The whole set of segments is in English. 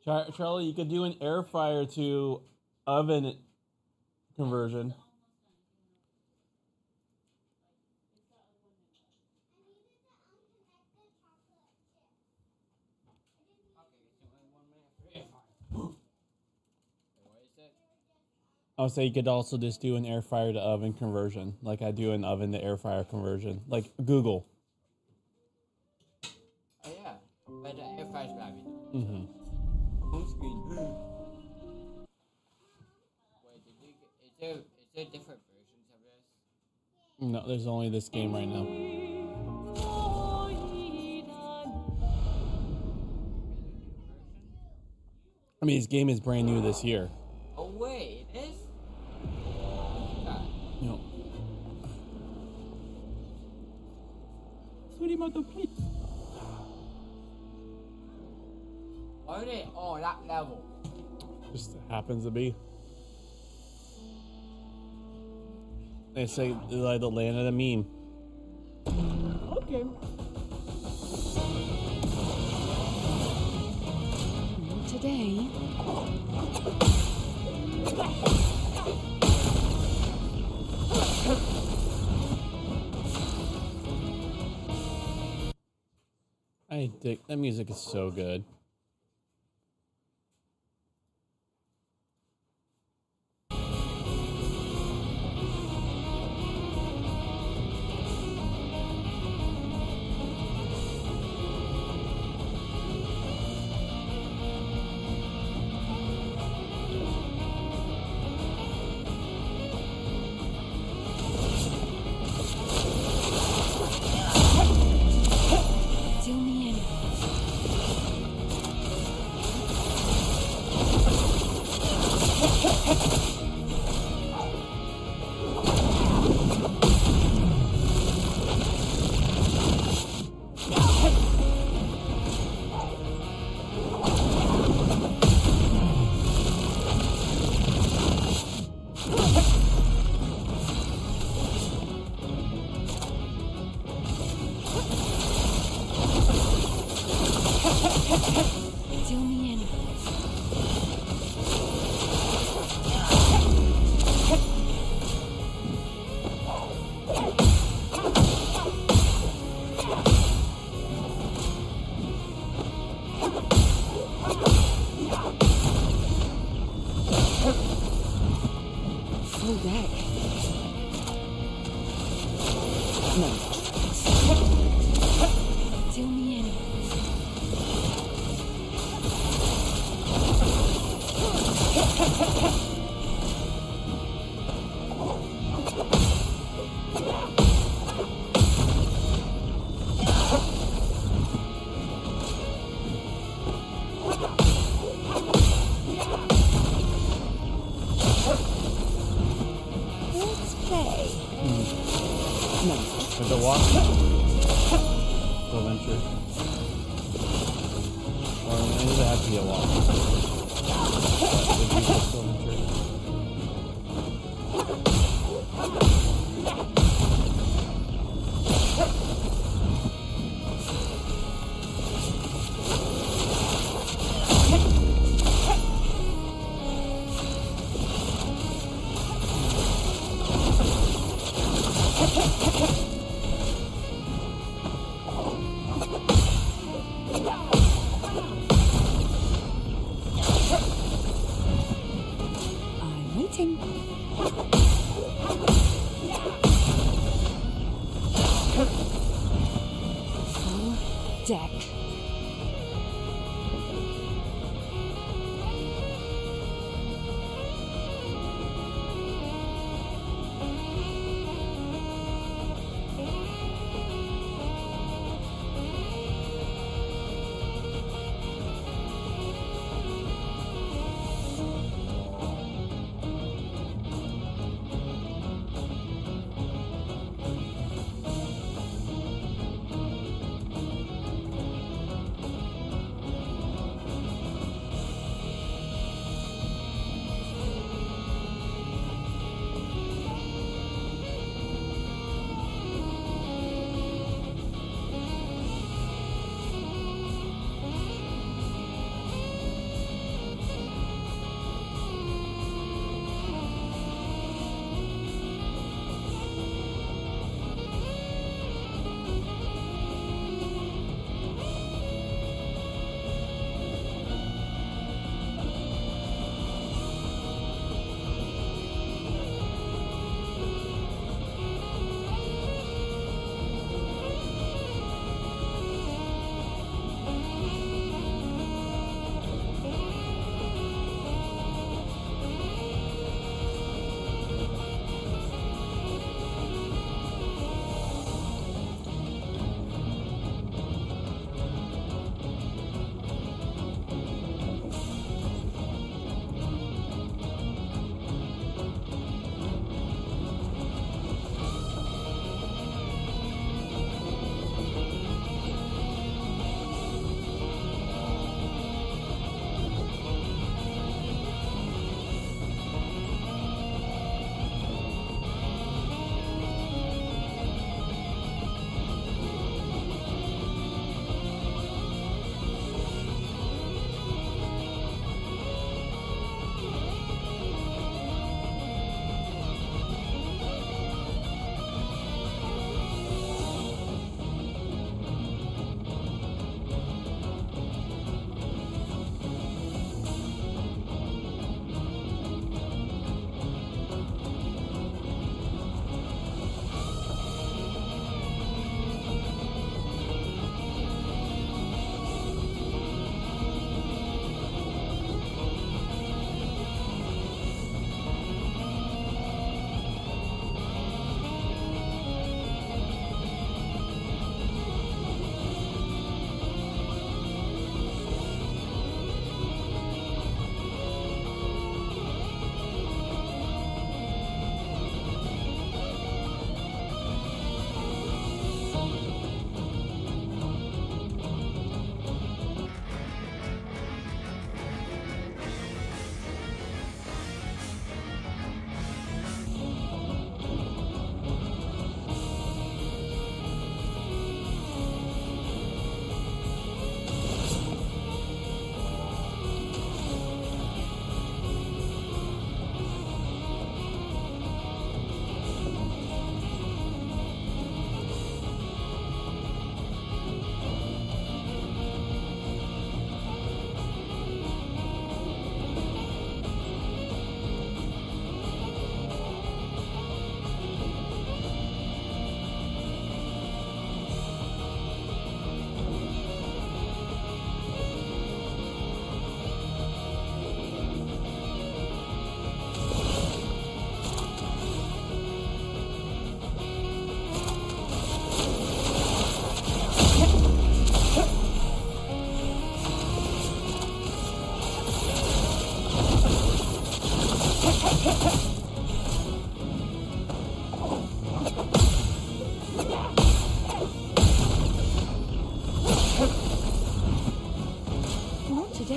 Charlie, you could do an air fryer to oven conversion. I would say you could also just do an air fryer to oven conversion, like I do an oven to air fryer conversion, like Google. Oh yeah, but the air fryer's baby. Mm-hmm. Home screen. Wait, is there different versions of this? No, there's only this game right now. I mean, this game is brand new this year. Oh wait, it is? No. Why are they all that level? Just happens to be. They say like the land of the meme. Okay. Today. I dig that music is so good. Do me in. Do me in. Full deck. Do me in. Let's play. With the walk? The venture. Or it doesn't have to be a walk. But it'd be just the venture. I'm waiting. Full deck.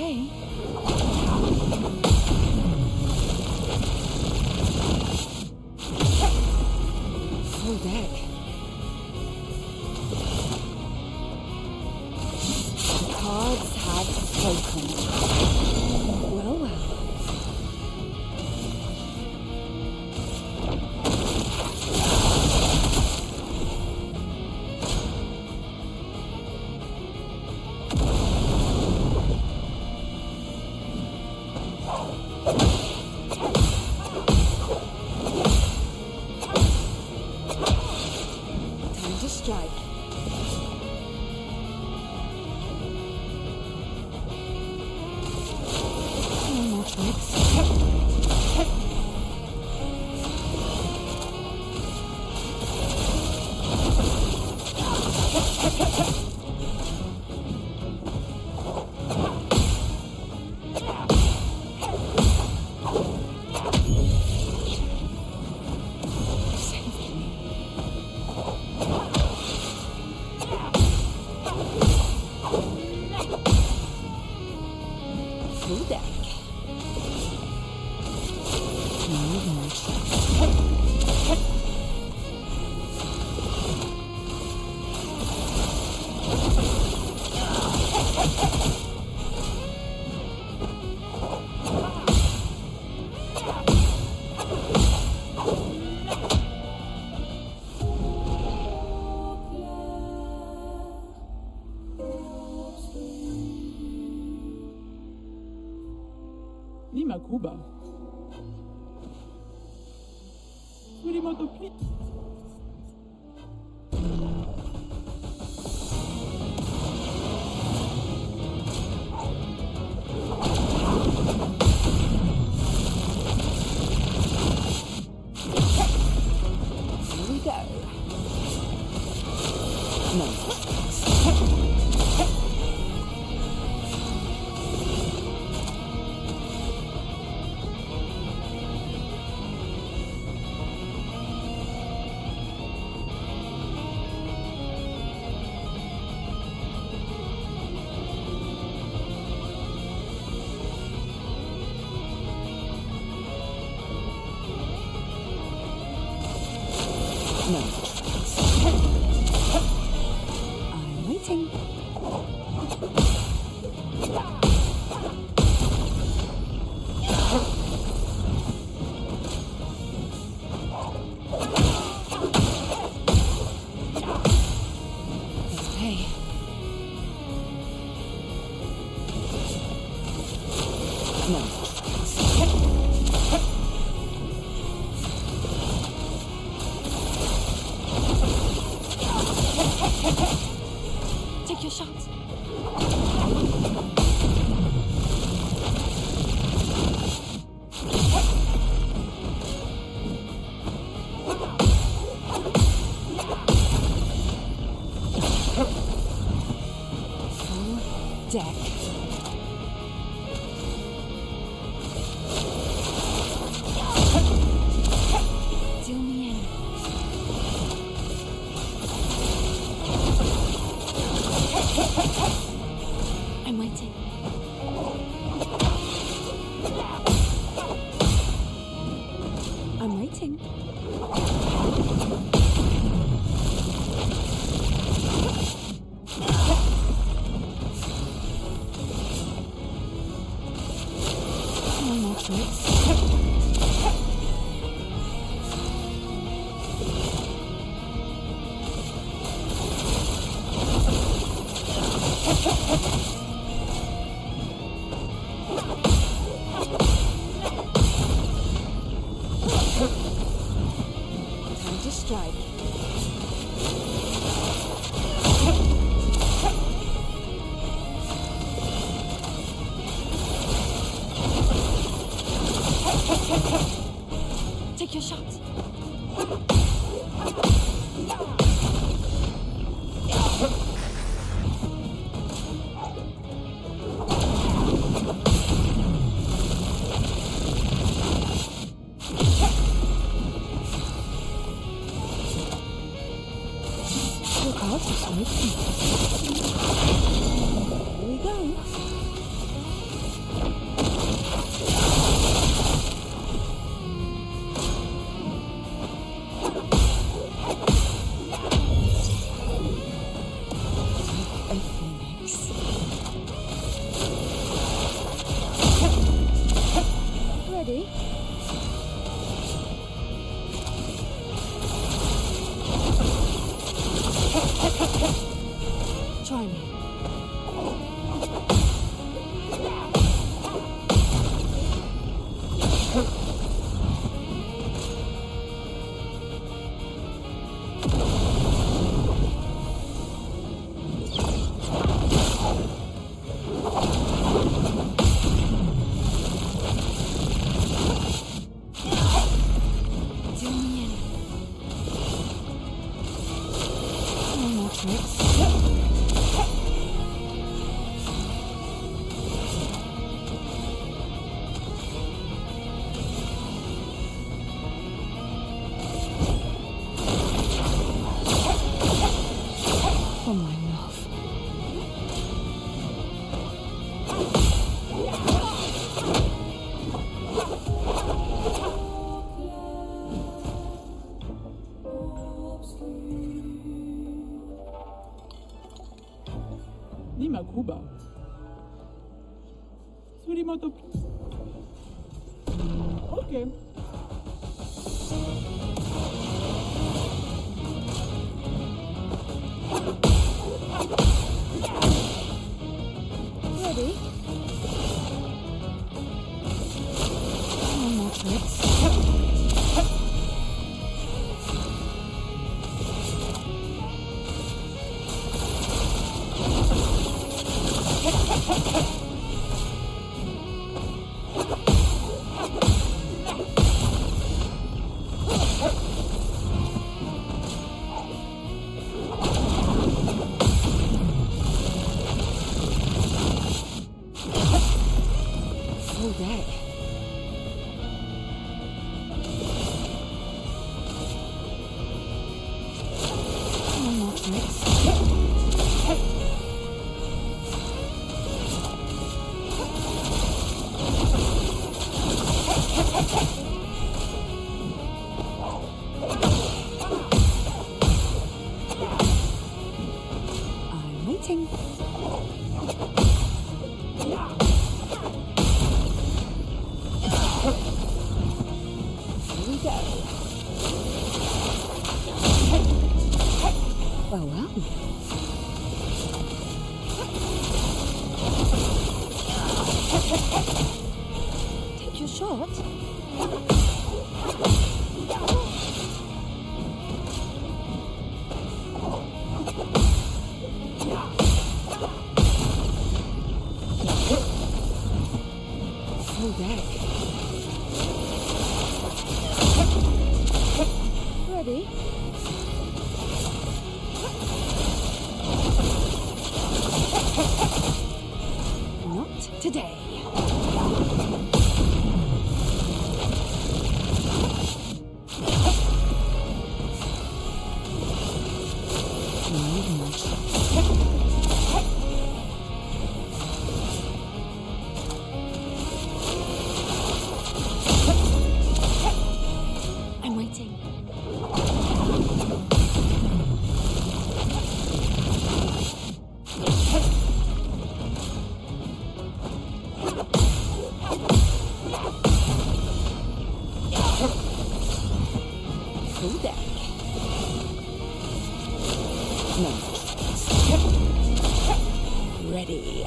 play. Full deck. The cards have spoken. Well, well. Time to strike. No more tricks. Saved me. Full deck. No more tricks. Lima Cuba. Surimoto, please. Here we go. No more tricks. No more tricks. I'm waiting. Let's play. No more tricks. Take your shot. Full deck. Deal me in. I'm waiting. I'm waiting. No more tricks. Time to strike. Take your shot. Your cards are smoking. Here we go. Try me. Zoom in. No more tricks. Oh my love. Ni ma Kuba. Sweetie mother. Okay. Ready? No more tricks. Full deck. No more tricks. I'm waiting. Here we go. Well, well. Take your shot. Full deck. Ready? Not today. I'm waiting. Full deck. No. Ready.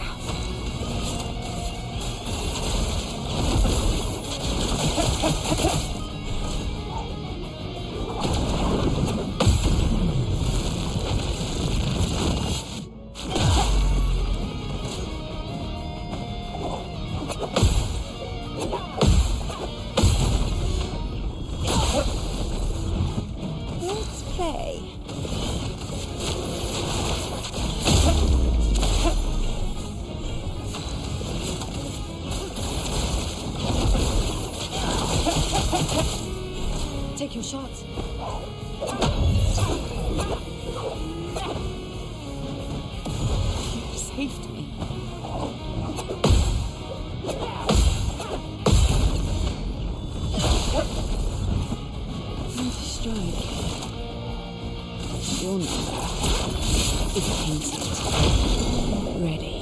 Let's play. Take your shot. You saved me. Anti-strike. Your number is painted. Ready.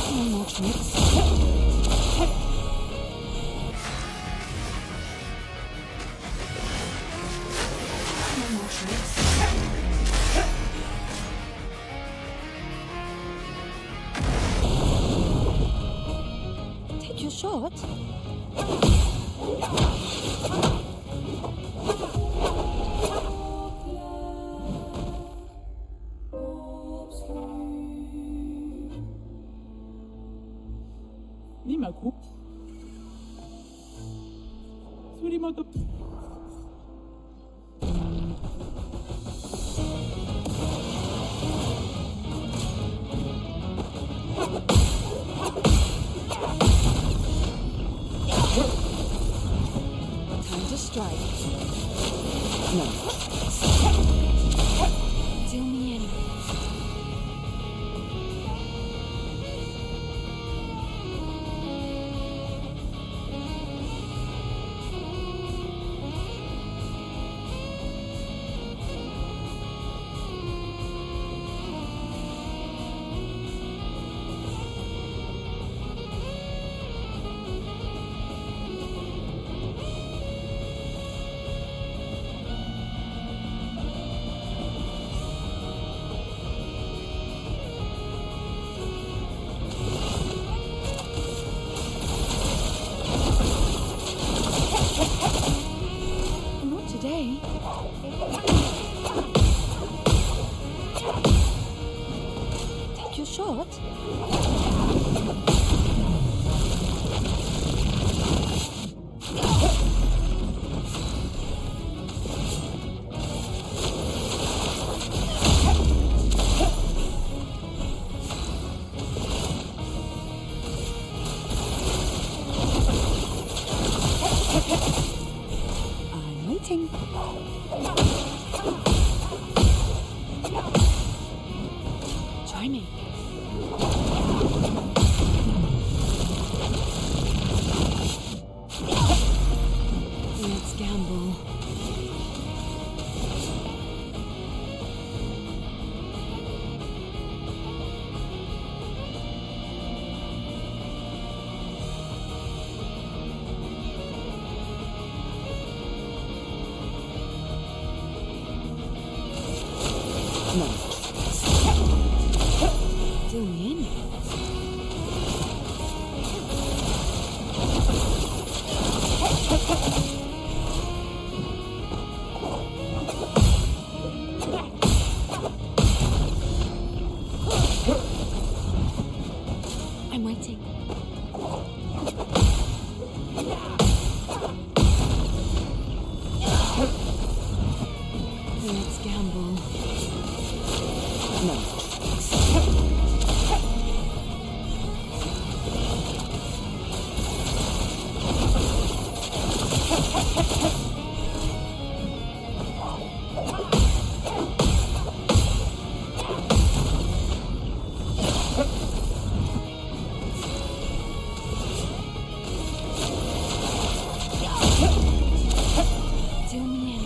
No more tricks. shot. Ni ma coupe. Sweetie mother. Time to strike. No. Deal me in. Not today. Take your shot. I'm waiting. Try me. Let's gamble. No. Deal me in. I'm waiting. Let's gamble. No. Deal me in.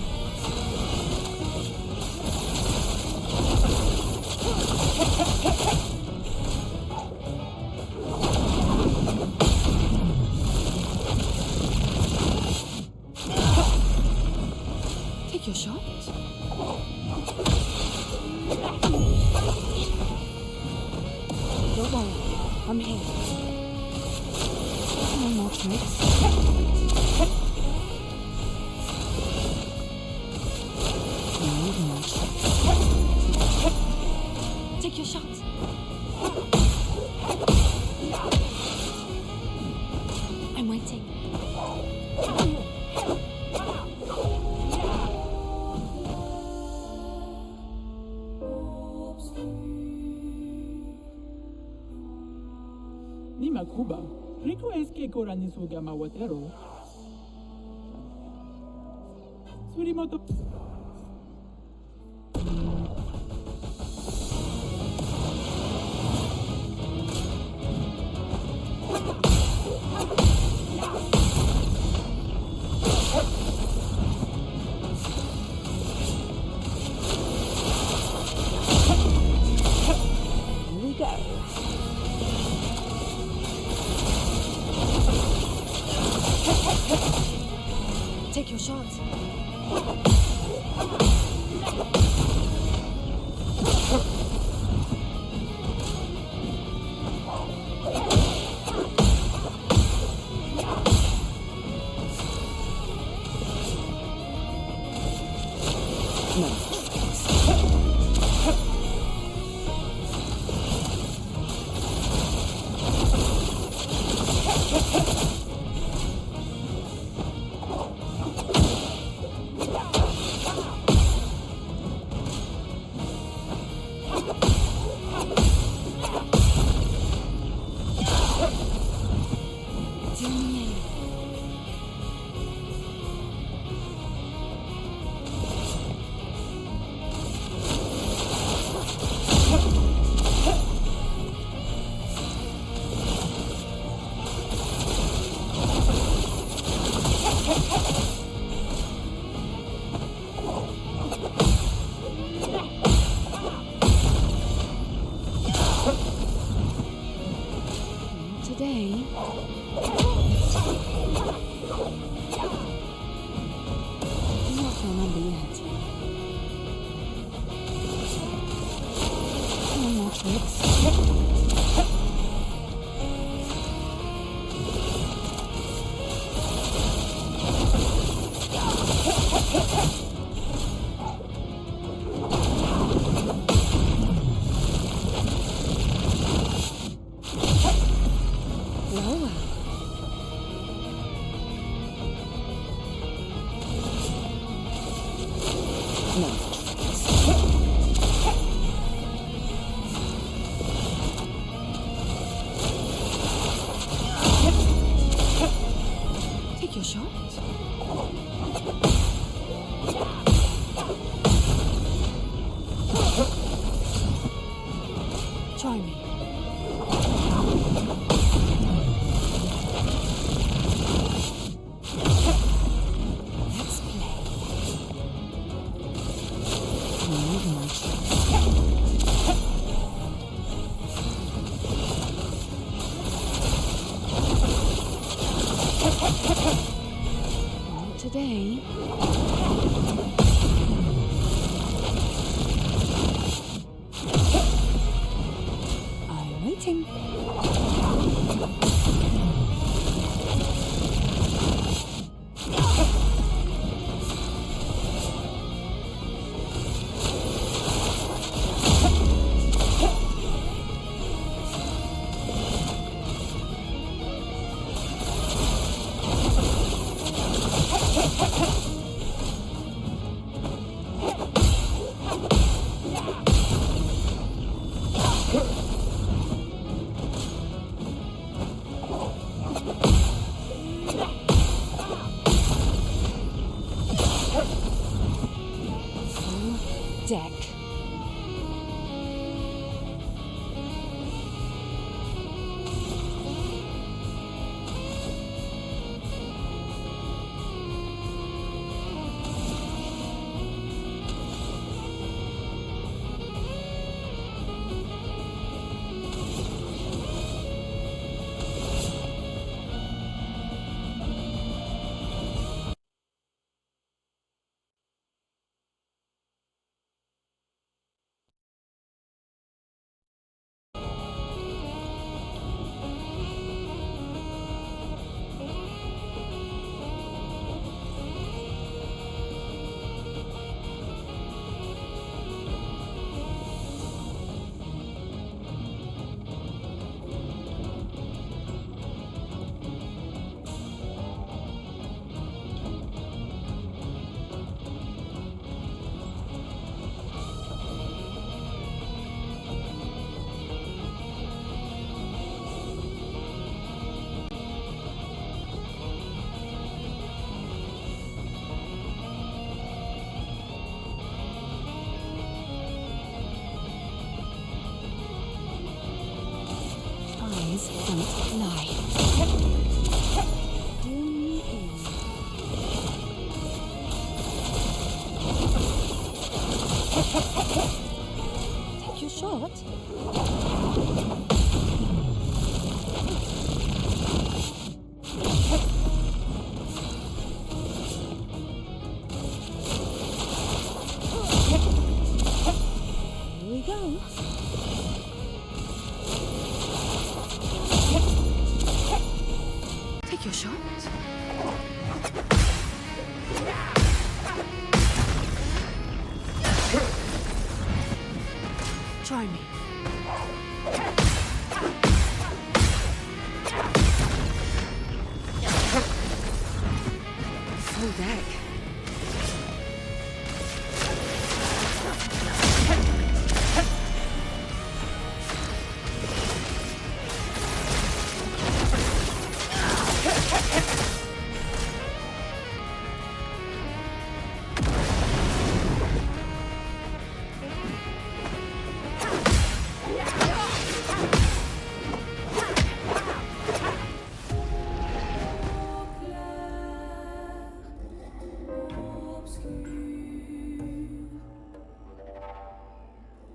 Take your shot. Don't worry, I'm here. No more tricks. No more tricks. Take your shot. I'm waiting. Ni ma Cuba. Rico es que corani su gama watero. Sweetie mother. Here we go. Take your shot. today. Not your number yet. No more tricks. Well, well. No tricks. Take your shot. Try me. Let's play. Need more tricks. Not today. I'm waiting. Full deck. Eyes don't lie. Do me in. Take your shot. Here we go. Take your shot. Try me. Full deck.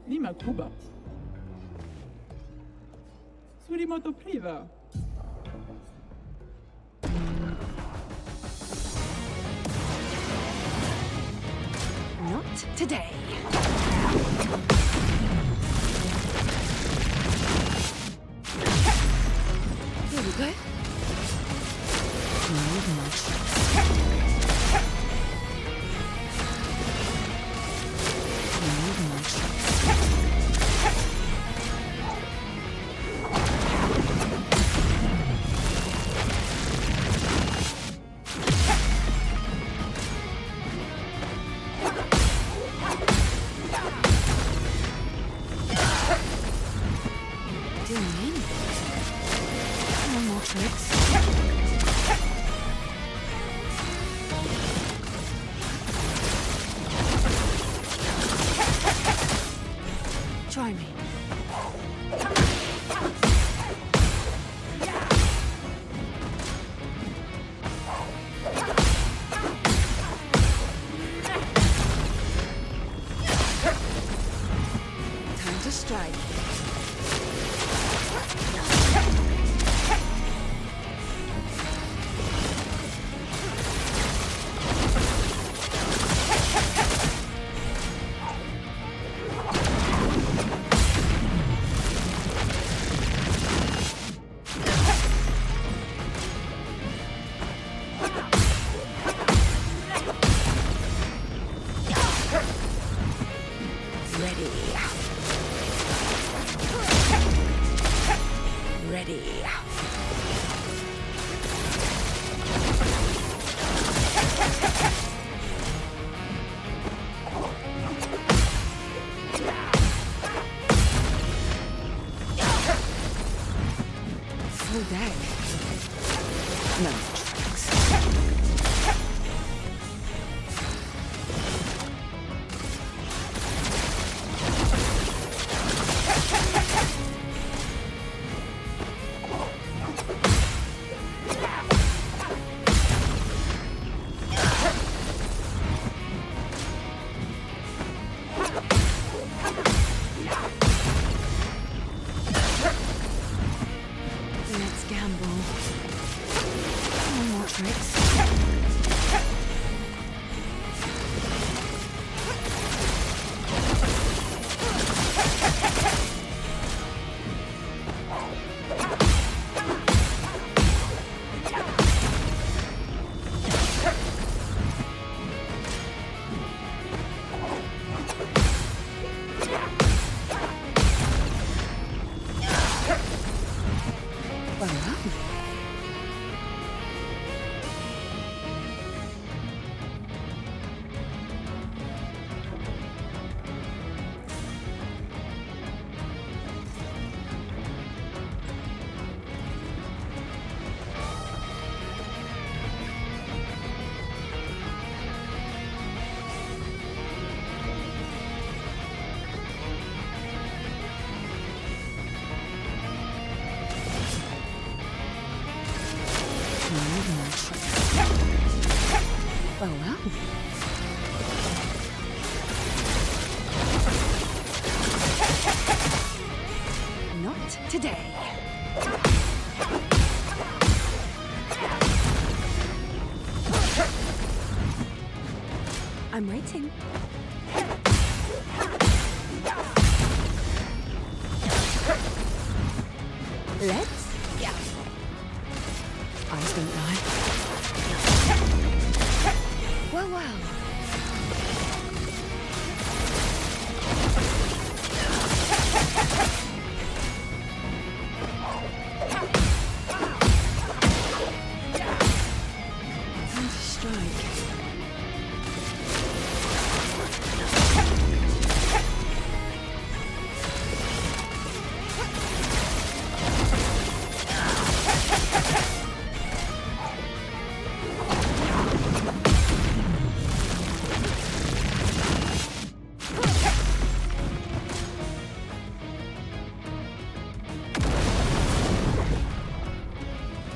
Ni ma Kuba. Surimoto Priva. today. Here we go. Try me. Time to strike. Ready. Full deck. No tricks. Let's gamble. No more tricks. Well, well. Not today. I'm waiting. Let's go. Eyes don't lie. Well, well. Time to strike.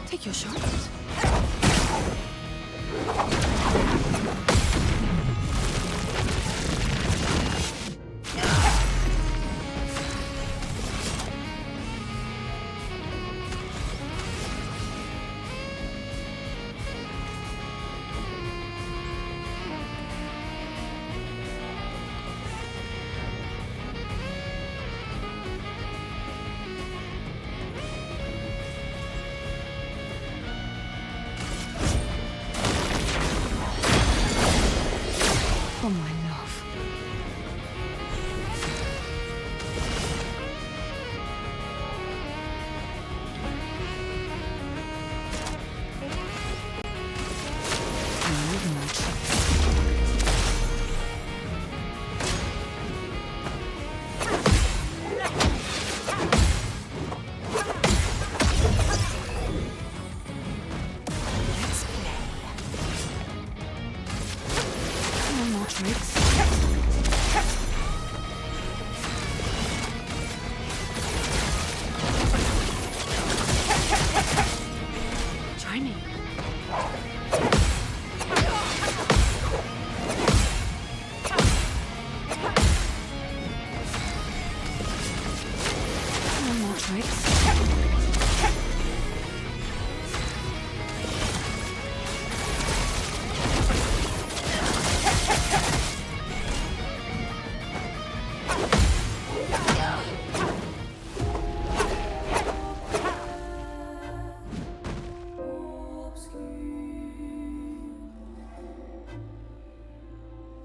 Take your shot. for my love. Move my tricks. Let's play. No more tricks. Try me. No more tricks.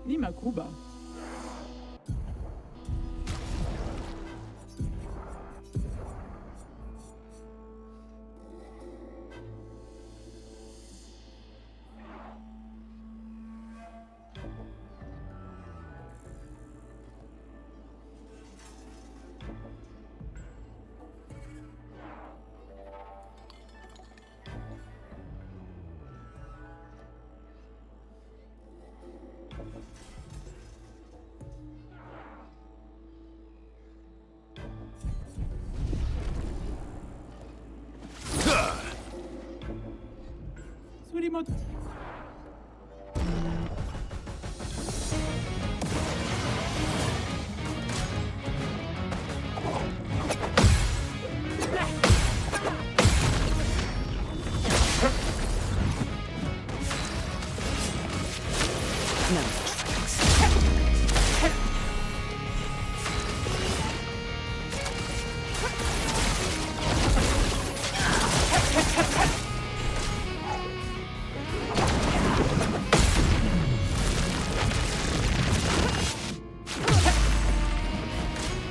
Ni makubwa. Surimo. No more tricks.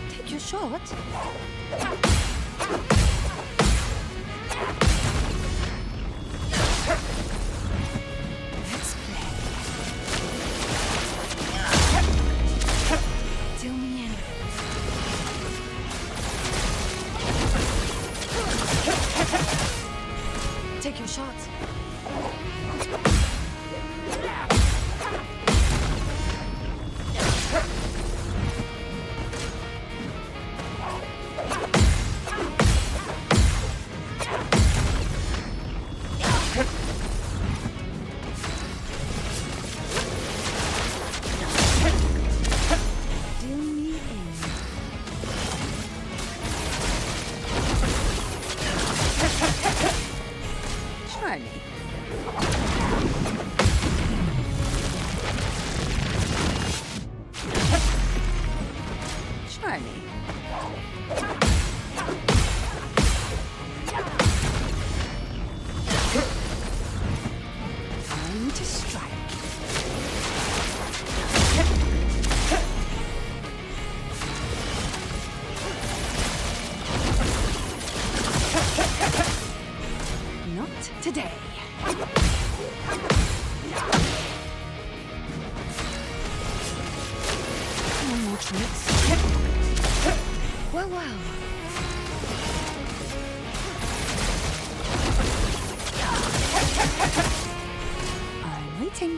Take your shot. Let's play. Deal me in. Take your shot. Deal me in. Try me. Try me. Time to strike. Not today. No more tricks. Well, well. I'm waiting.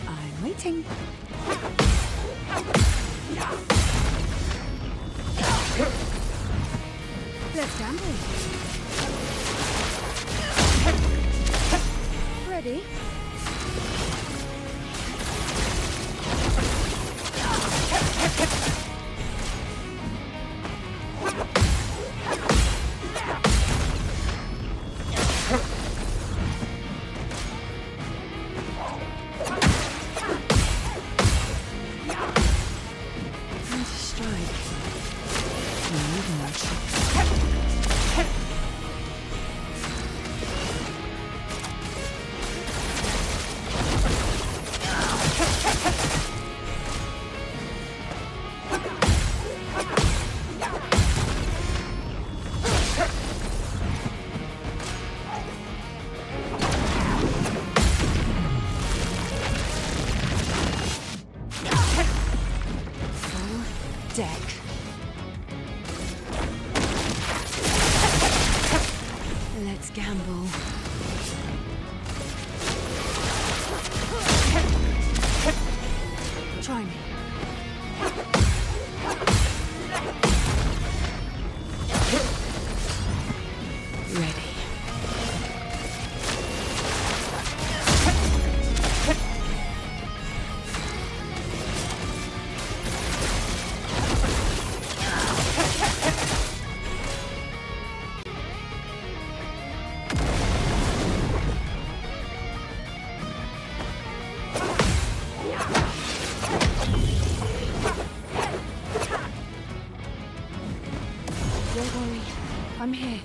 I'm waiting. Let's gamble. Ready? Time to strike. Move my tricks. deck. Let's gamble. Try me. Ready. Don't worry, I'm here.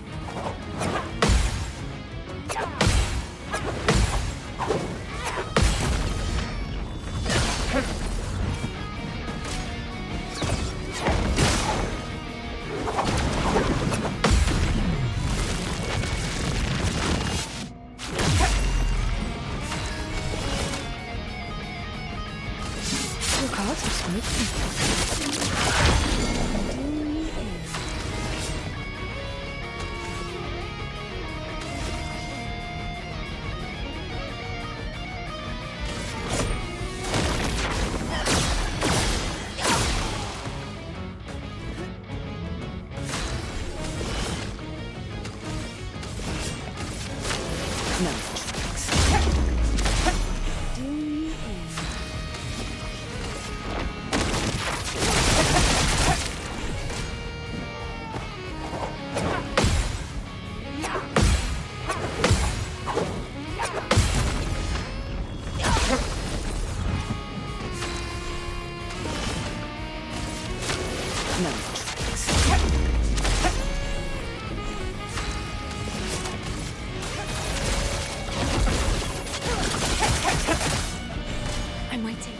Your cards are smoking. No tricks. Do me in. No tricks. I'm waiting.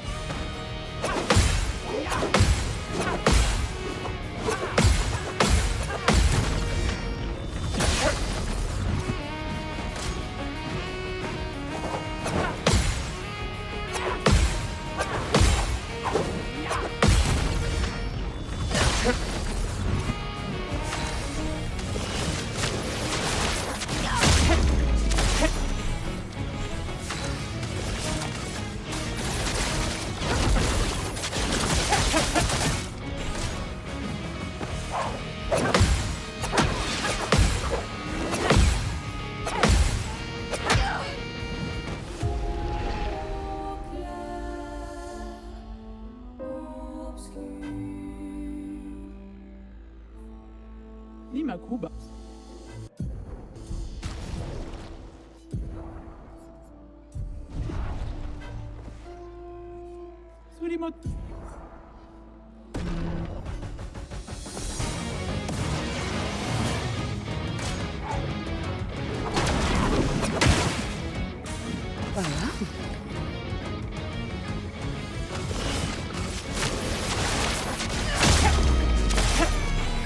Ni makubwa. Surimot. Well,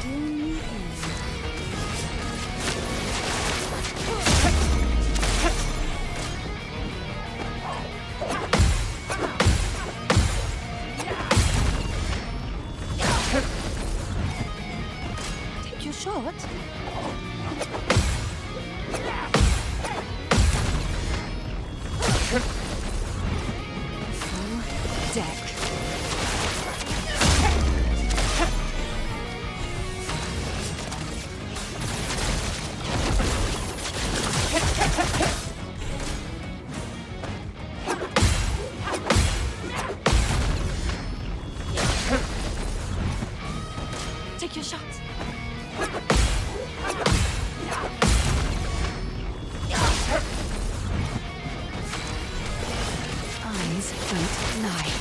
do me in. Take your shot. Full deck. Take your shot. Eyes don't lie.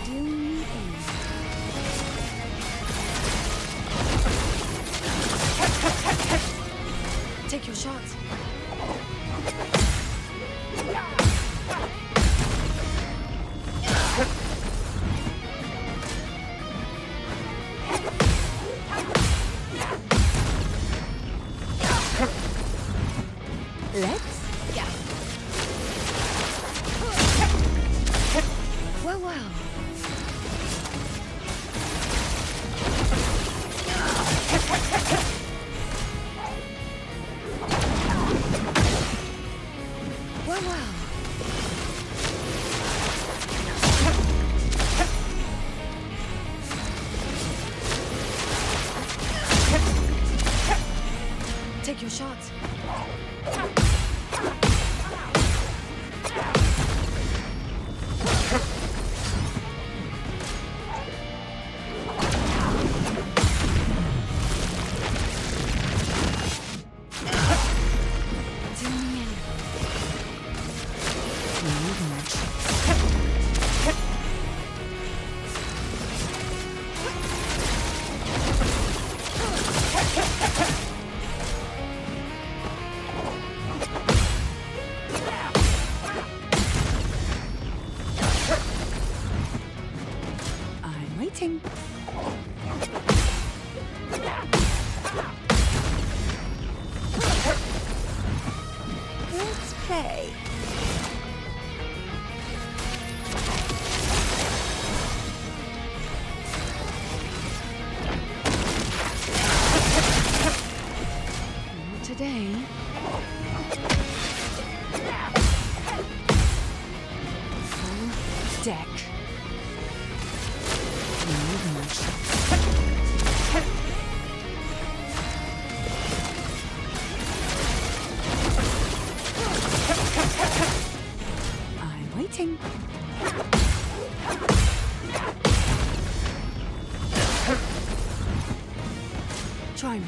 Do me in. Take your shot. Let's go. Well, well. your shot. Zooming in. Movement. I'm waiting. Let's play. Not today. Full deck. Movement. I'm waiting. Try me.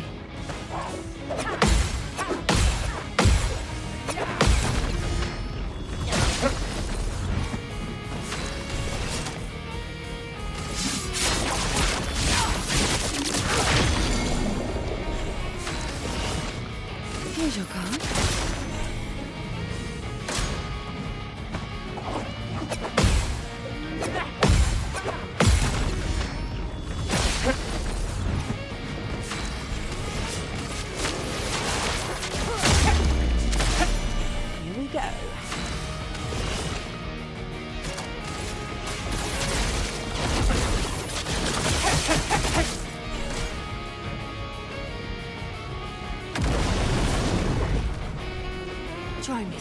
Here's your card. Here we go. Try me.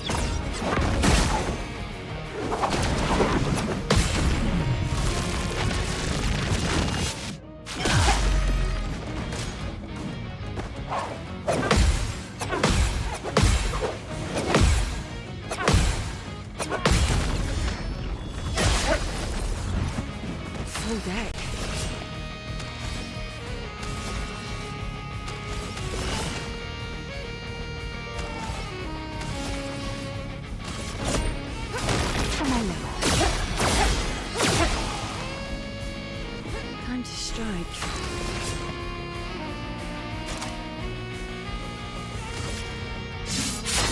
Full deck. Come on now. Time to strike.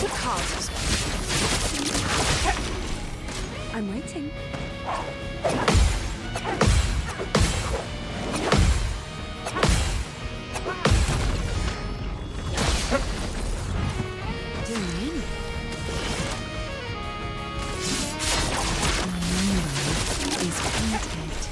The cards. I'm waiting. Doing. Is painted.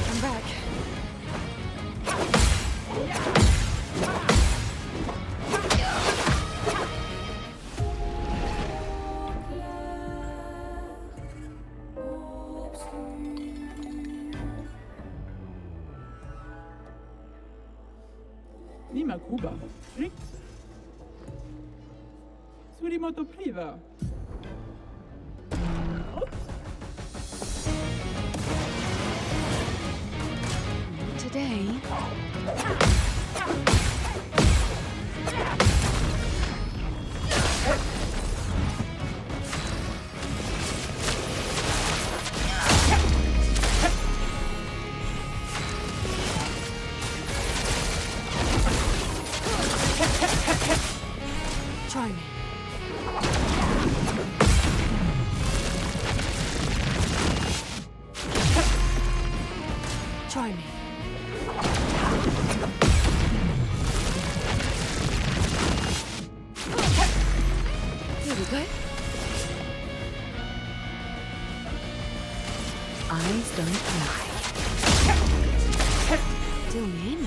I'm back. Lima Kuba. Rick. Surimoto Priva. Today. Try me. Try me. Here we go. Eyes don't lie. Zoom in.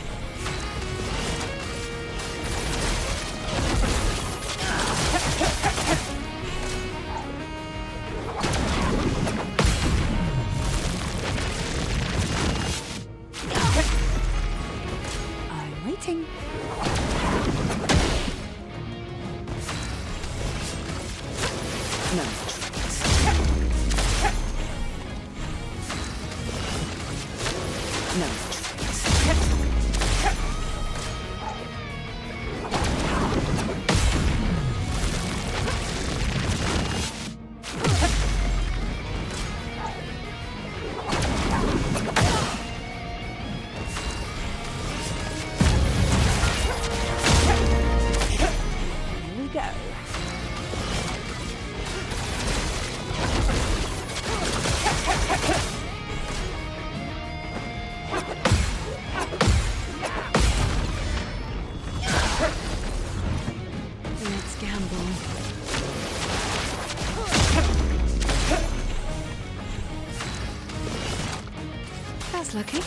Looks lucky.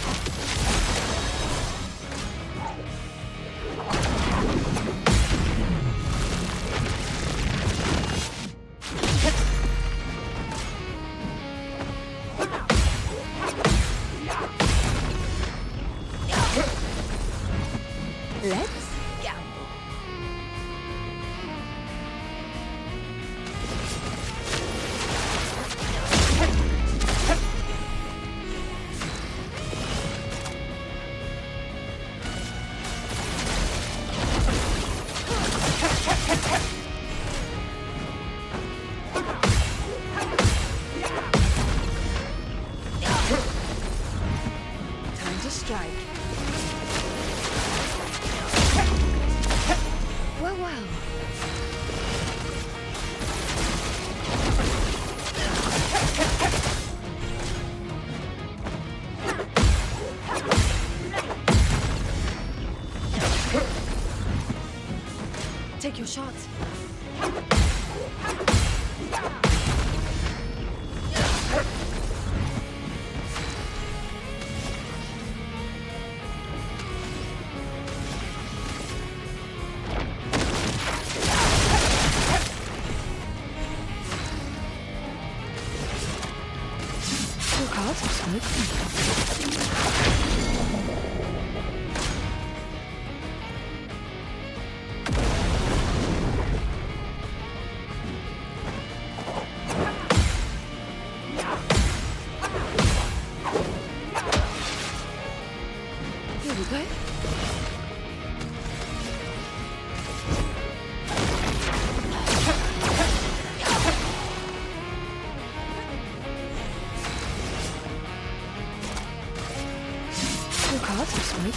Let's gamble. Time to strike. Well, well. Take your shots. Your cards have spoken. Here we go. Your cards have spoken.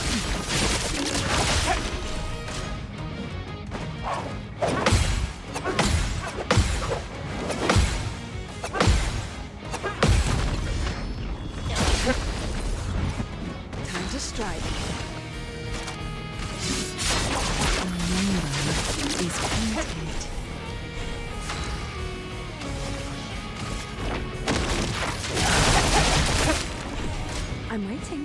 Time to strike. The number is painted. I'm waiting.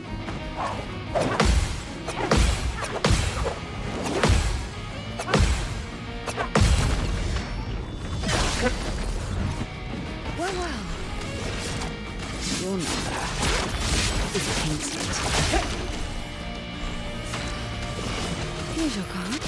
Well, well. Your number is painted. Here's your card.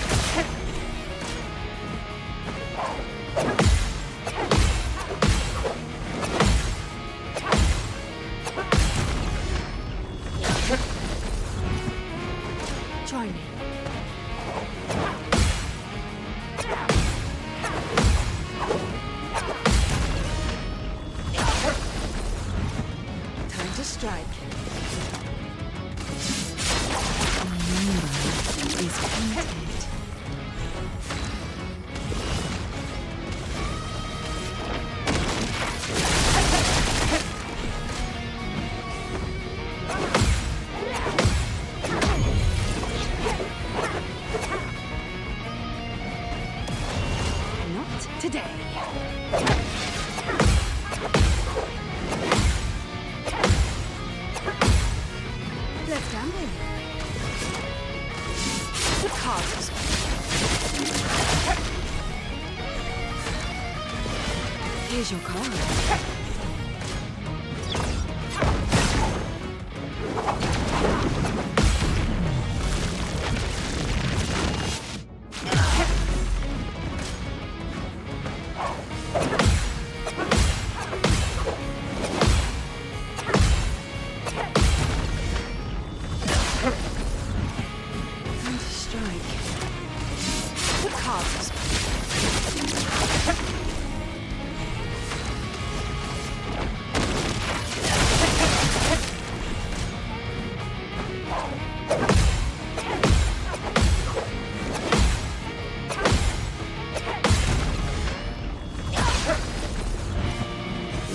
Try me. Time to strike. The number is painted. Not today. Let's gamble. The cards are spoken. Here's your card. Time to strike. The cards are spoken.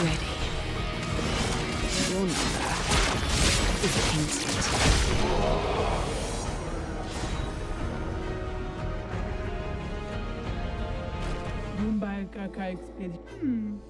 Ready. Your number is painted. Mumbai Kaka Expedition.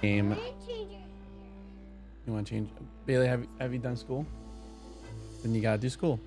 Game. You want to change? Bailey, have you done school? Then you gotta do school.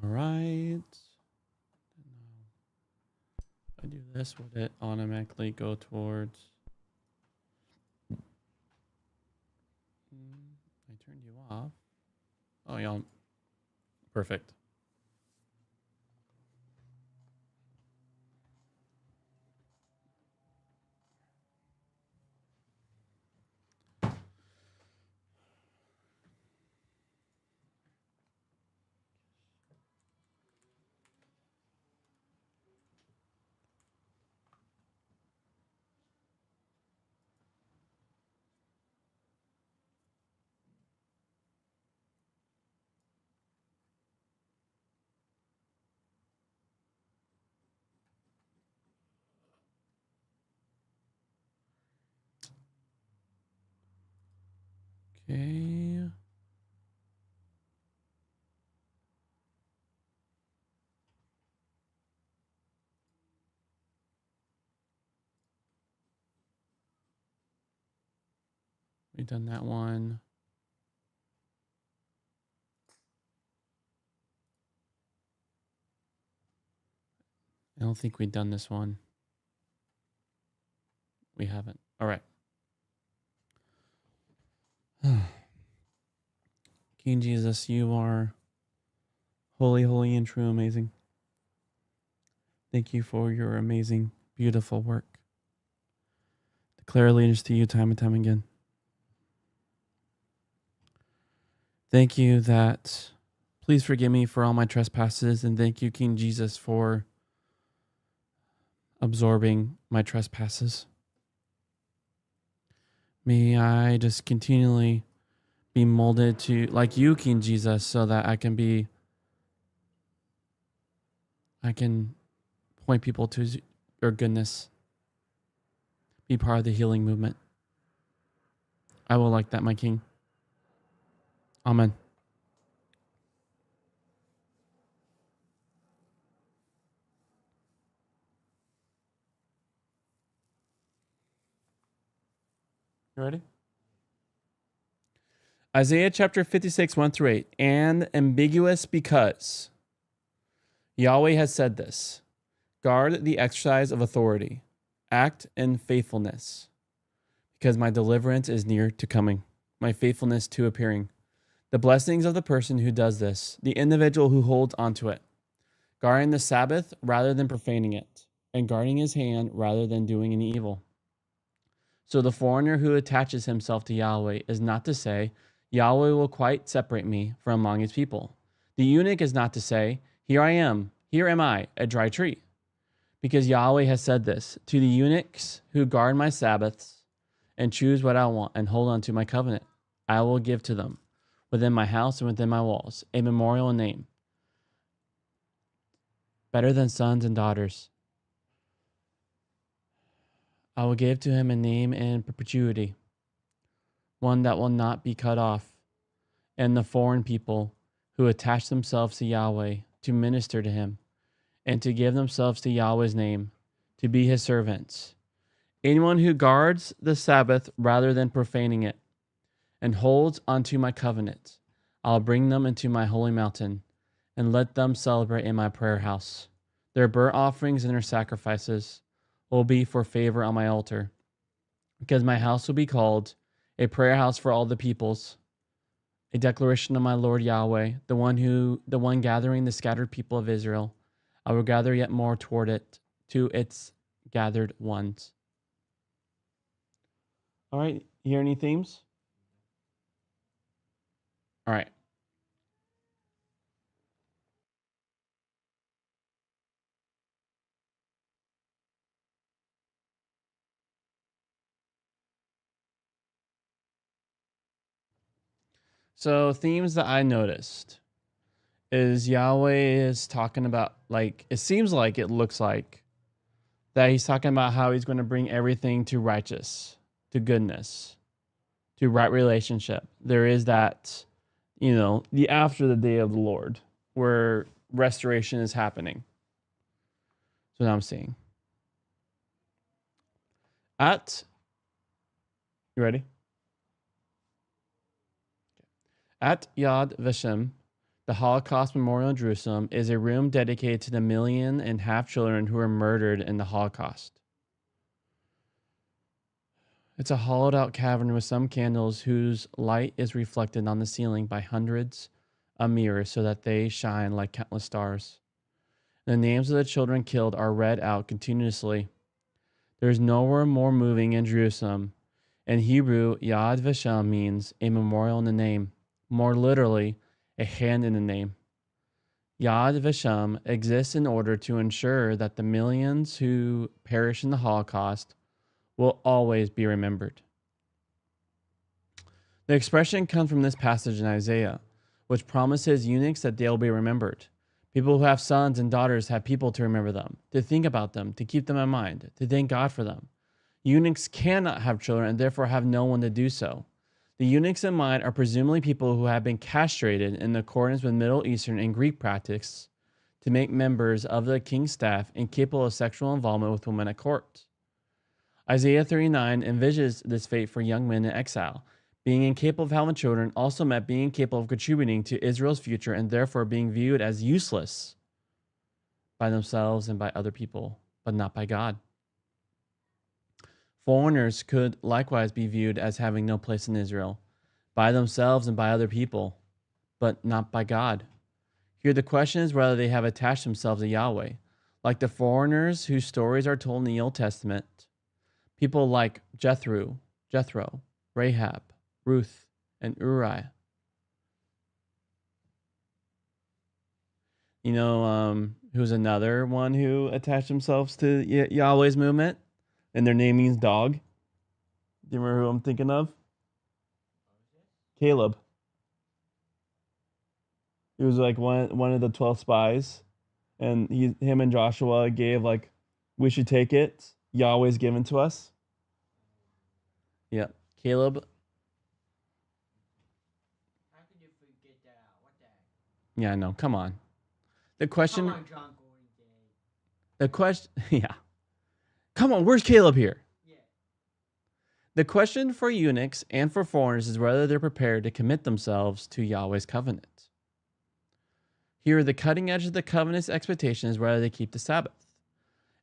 All right. If I do this, would it automatically go towards? I turned you off. Oh, y'all. Perfect. Okay. We've done that one. I don't think we've done this one. We haven't. All right. King Jesus, you are holy, holy, and true, amazing. Thank you for your amazing, beautiful work. Declare allegiance to you time and time again. Thank you that, please forgive me for all my trespasses, and thank you, King Jesus, for absorbing my trespasses. May I just continually be molded to like you, King Jesus, so that I can point people to your goodness, be part of the healing movement. I will like that, my King. Amen. You ready? Isaiah chapter 56, 1 through 8. And ambiguous because Yahweh has said this: guard the exercise of authority, act in faithfulness, because my deliverance is near to coming, my faithfulness to appearing. The blessings of the person who does this, the individual who holds onto it, guarding the Sabbath rather than profaning it, and guarding his hand rather than doing any evil. So the foreigner who attaches himself to Yahweh is not to say, Yahweh will quite separate me from among his people. The eunuch is not to say, here am I, a dry tree. Because Yahweh has said this, to the eunuchs who guard my Sabbaths and choose what I want and hold on to my covenant, I will give to them, within my house and within my walls, a memorial and name, better than sons and daughters. I will give to him a name in perpetuity, one that will not be cut off. And the foreign people who attach themselves to Yahweh to minister to him and to give themselves to Yahweh's name, to be his servants. Anyone who guards the Sabbath rather than profaning it and holds onto my covenant, I'll bring them into my holy mountain and let them celebrate in my prayer house. Their burnt offerings and their sacrifices will be for favor on my altar, because my house will be called a prayer house for all the peoples, a declaration of my Lord Yahweh, the one gathering the scattered people of Israel. I will gather yet more toward it, to its gathered ones. All right, hear any themes? All right. So themes that I noticed is Yahweh is talking about, like, it looks like that he's talking about how he's going to bring everything to righteous, to goodness, to right relationship. There is that, the after the day of the Lord where restoration is happening. That's what I'm seeing. You ready? At Yad Vashem, the Holocaust Memorial in Jerusalem, is a room dedicated to the 1.5 million children who were murdered in the Holocaust. It's a hollowed out cavern with some candles whose light is reflected on the ceiling by hundreds of mirrors so that they shine like countless stars. The names of the children killed are read out continuously. There is nowhere more moving in Jerusalem. In Hebrew, Yad Vashem means a memorial in the name, more literally, a hand in the name. Yad Vashem exists in order to ensure that the millions who perished in the Holocaust will always be remembered. The expression comes from this passage in Isaiah, which promises eunuchs that they will be remembered. People who have sons and daughters have people to remember them, to think about them, to keep them in mind, to thank God for them. Eunuchs cannot have children and therefore have no one to do so. The eunuchs in mind are presumably people who have been castrated in accordance with Middle Eastern and Greek practice to make members of the king's staff incapable of sexual involvement with women at court. Isaiah 39 envisages this fate for young men in exile. Being incapable of having children also meant being incapable of contributing to Israel's future and therefore being viewed as useless by themselves and by other people, but not by God. Foreigners could likewise be viewed as having no place in Israel, by themselves and by other people, but not by God. Here the question is whether they have attached themselves to Yahweh, like the foreigners whose stories are told in the Old Testament. People like Jethro, Rahab, Ruth, and Uriah. You know, who's another one who attached themselves to Yahweh's movement, and their name means dog. Do you remember who I'm thinking of? Caleb. He was like one of the 12 spies, and him and Joshua gave like, we should take it. Yahweh's given to us. Yeah, Caleb. How could you forget that? What the heck? Yeah, no, come on. The question. Come on, John Gordon Day. The question. Yeah. Come on, where's Caleb here? Yeah. The question for eunuchs and for foreigners is whether they're prepared to commit themselves to Yahweh's covenant. Here, the cutting edge of the covenant's expectation is whether they keep the Sabbath.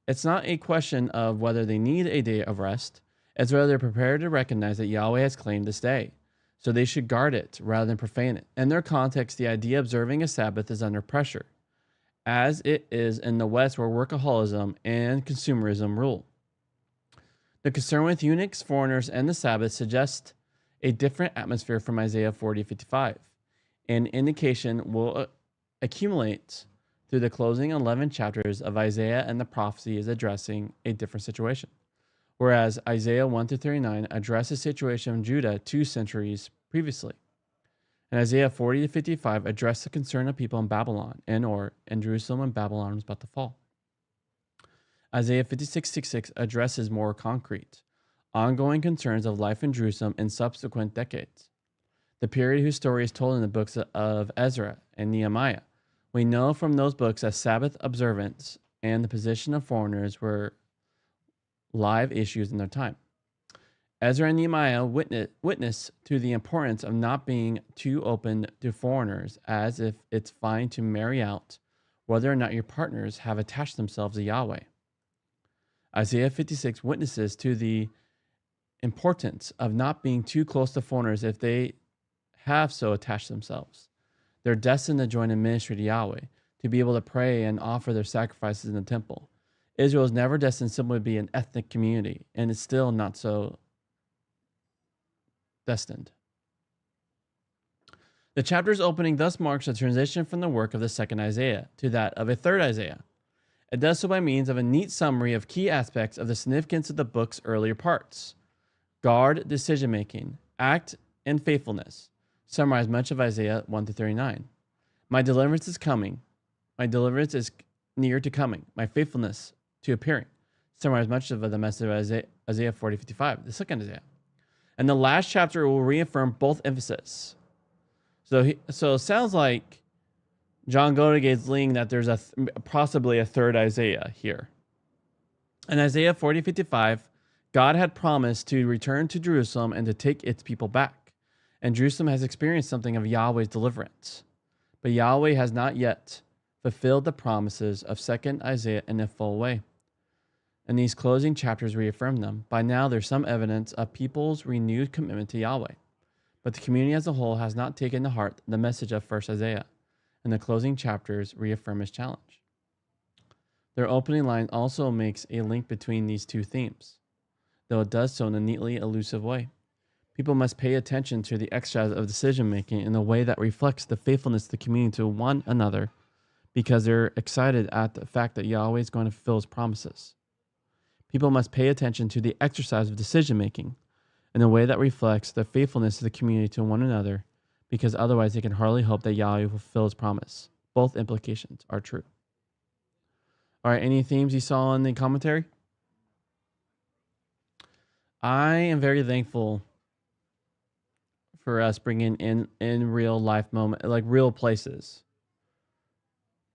It's not a question of whether they need a day of rest. It's whether they're prepared to recognize that Yahweh has claimed this day, so they should guard it rather than profane it. In their context, the idea of observing a Sabbath is under pressure, as it is in the West where workaholism and consumerism rule. The concern with eunuchs, foreigners, and the Sabbath suggests a different atmosphere from Isaiah 40:55. An indication will accumulate through the closing 11 chapters of Isaiah, and the prophecy is addressing a different situation. Whereas Isaiah 1-39 addressed the situation of Judah 2 centuries previously. And Isaiah 40-55 addressed the concern of people in Babylon and Jerusalem when Babylon was about to fall. Isaiah 56:6 addresses more concrete, ongoing concerns of life in Jerusalem in subsequent decades. The period whose story is told in the books of Ezra and Nehemiah. We know from those books that Sabbath observance and the position of foreigners were live issues in their time. Ezra and Nehemiah witness to the importance of not being too open to foreigners, as if it's fine to marry out whether or not your partners have attached themselves to Yahweh. Isaiah 56 witnesses to the importance of not being too close to foreigners if they have so attached themselves. They're destined to join in ministry to Yahweh, to be able to pray and offer their sacrifices in the temple. Israel is never destined simply to be an ethnic community, and it's still not so destined. The chapter's opening thus marks a transition from the work of the second Isaiah to that of a third Isaiah. It does so by means of a neat summary of key aspects of the significance of the book's earlier parts. Guard decision-making, act, and faithfulness summarize much of Isaiah 1-39. My deliverance is coming. My deliverance is near to coming. My faithfulness to appearing. Summarize much of the message of Isaiah 40:55, the second Isaiah. And the last chapter will reaffirm both emphasis. So it sounds like John Golding is leaning that there's possibly a third Isaiah here. In Isaiah 40:55, God had promised to return to Jerusalem and to take its people back. And Jerusalem has experienced something of Yahweh's deliverance. But Yahweh has not yet fulfilled the promises of 2nd Isaiah in a full way. And these closing chapters reaffirm them. By now, there's some evidence of people's renewed commitment to Yahweh. But the community as a whole has not taken to heart the message of 1st Isaiah, and the closing chapters reaffirm his challenge. Their opening line also makes a link between these two themes, though it does so in a neatly elusive way. People must pay attention to the exercise of decision-making in a way that reflects the faithfulness of the community to one another, because they're excited at the fact that Yahweh is going to fulfill his promises. People must pay attention to the exercise of decision-making in a way that reflects the faithfulness of the community to one another, because otherwise they can hardly hope that Yahweh will fulfill his promise. Both implications are true. All right, any themes you saw in the commentary? I am very thankful for us bringing in real life moment, like real places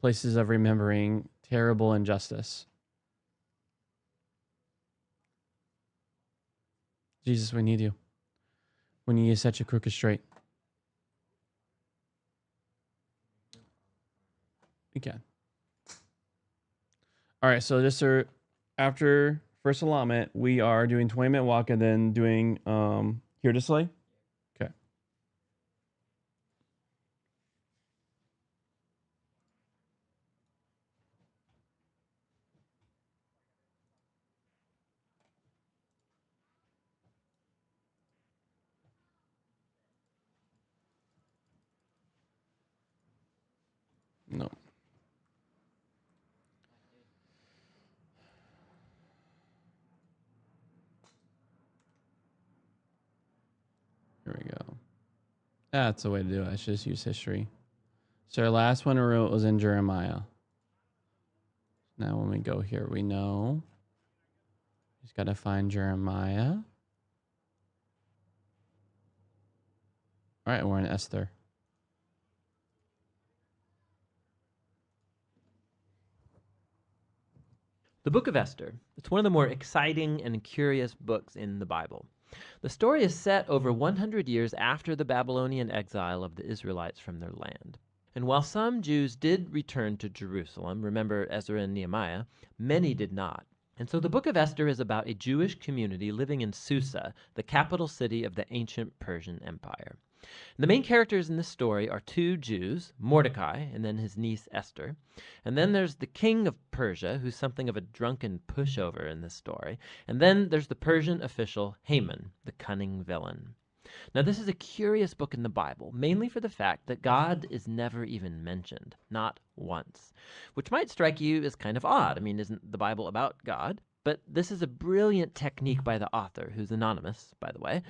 of remembering terrible injustice. Jesus, we need you. We need you to set your crooked straight. We can. All right, so just after first allotment, we are doing 20-minute walk and then doing Here to Slay. Okay. No. Here we go. That's the way to do it. I should just use history. So our last one we wrote was in Jeremiah. Now when we go here, we know. Just got to find Jeremiah. All right, we're in Esther. The Book of Esther. It's one of the more exciting and curious books in the Bible. The story is set over 100 years after the Babylonian exile of the Israelites from their land. And while some Jews did return to Jerusalem, remember Ezra and Nehemiah, many did not. And so the Book of Esther is about a Jewish community living in Susa, the capital city of the ancient Persian Empire. And the main characters in this story are two Jews, Mordecai and then his niece Esther. And then there's the king of Persia, who's something of a drunken pushover in this story. And then there's the Persian official Haman, the cunning villain. Now this is a curious book in the Bible, mainly for the fact that God is never even mentioned, not once. Which might strike you as kind of odd. I mean, isn't the Bible about God? But this is a brilliant technique by the author, who's anonymous, by the way.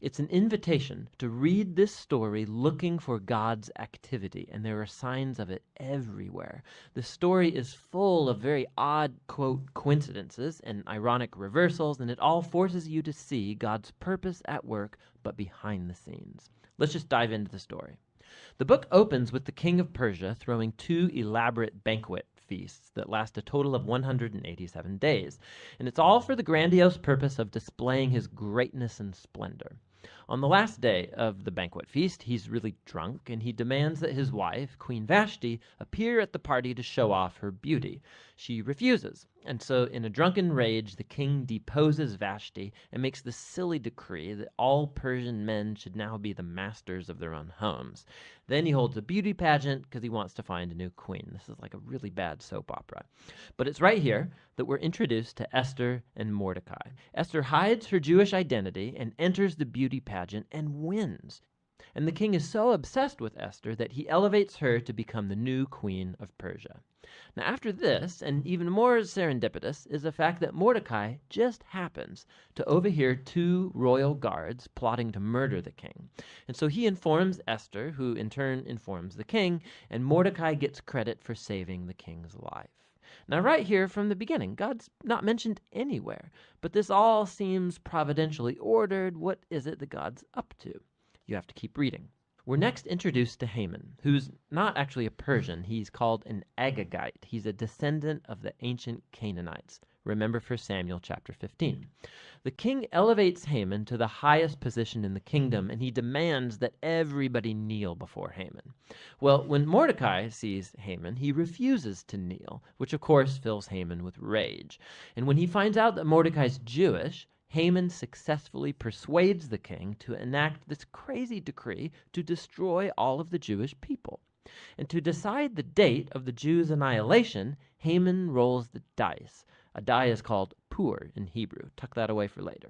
It's an invitation to read this story looking for God's activity, and there are signs of it everywhere. The story is full of very odd, quote, coincidences and ironic reversals, and it all forces you to see God's purpose at work, but behind the scenes. Let's just dive into the story. The book opens with the king of Persia throwing two elaborate banquet feasts that last a total of 187 days, and it's all for the grandiose purpose of displaying his greatness and splendor. On the last day of the banquet feast, he's really drunk, and he demands that his wife, Queen Vashti, appear at the party to show off her beauty. She refuses, and so in a drunken rage, the king deposes Vashti and makes the silly decree that all Persian men should now be the masters of their own homes. Then he holds a beauty pageant because he wants to find a new queen. This is like a really bad soap opera. But it's right here that we're introduced to Esther and Mordecai. Esther hides her Jewish identity and enters the beauty pageant and wins. And the king is so obsessed with Esther that he elevates her to become the new queen of Persia. Now after this, and even more serendipitous, is the fact that Mordecai just happens to overhear two royal guards plotting to murder the king. And so he informs Esther, who in turn informs the king, and Mordecai gets credit for saving the king's life. Now right here from the beginning, God's not mentioned anywhere, but this all seems providentially ordered. What is it that God's up to? You have to keep reading. We're next introduced to Haman, who's not actually a Persian. He's called an Agagite. He's a descendant of the ancient Canaanites. Remember 1 Samuel chapter 15. The king elevates Haman to the highest position in the kingdom, and he demands that everybody kneel before Haman. Well, when Mordecai sees Haman, he refuses to kneel, which of course fills Haman with rage. And when he finds out that Mordecai's Jewish, Haman successfully persuades the king to enact this crazy decree to destroy all of the Jewish people. And to decide the date of the Jews' annihilation, Haman rolls the dice. A die is called pur in Hebrew. Tuck that away for later.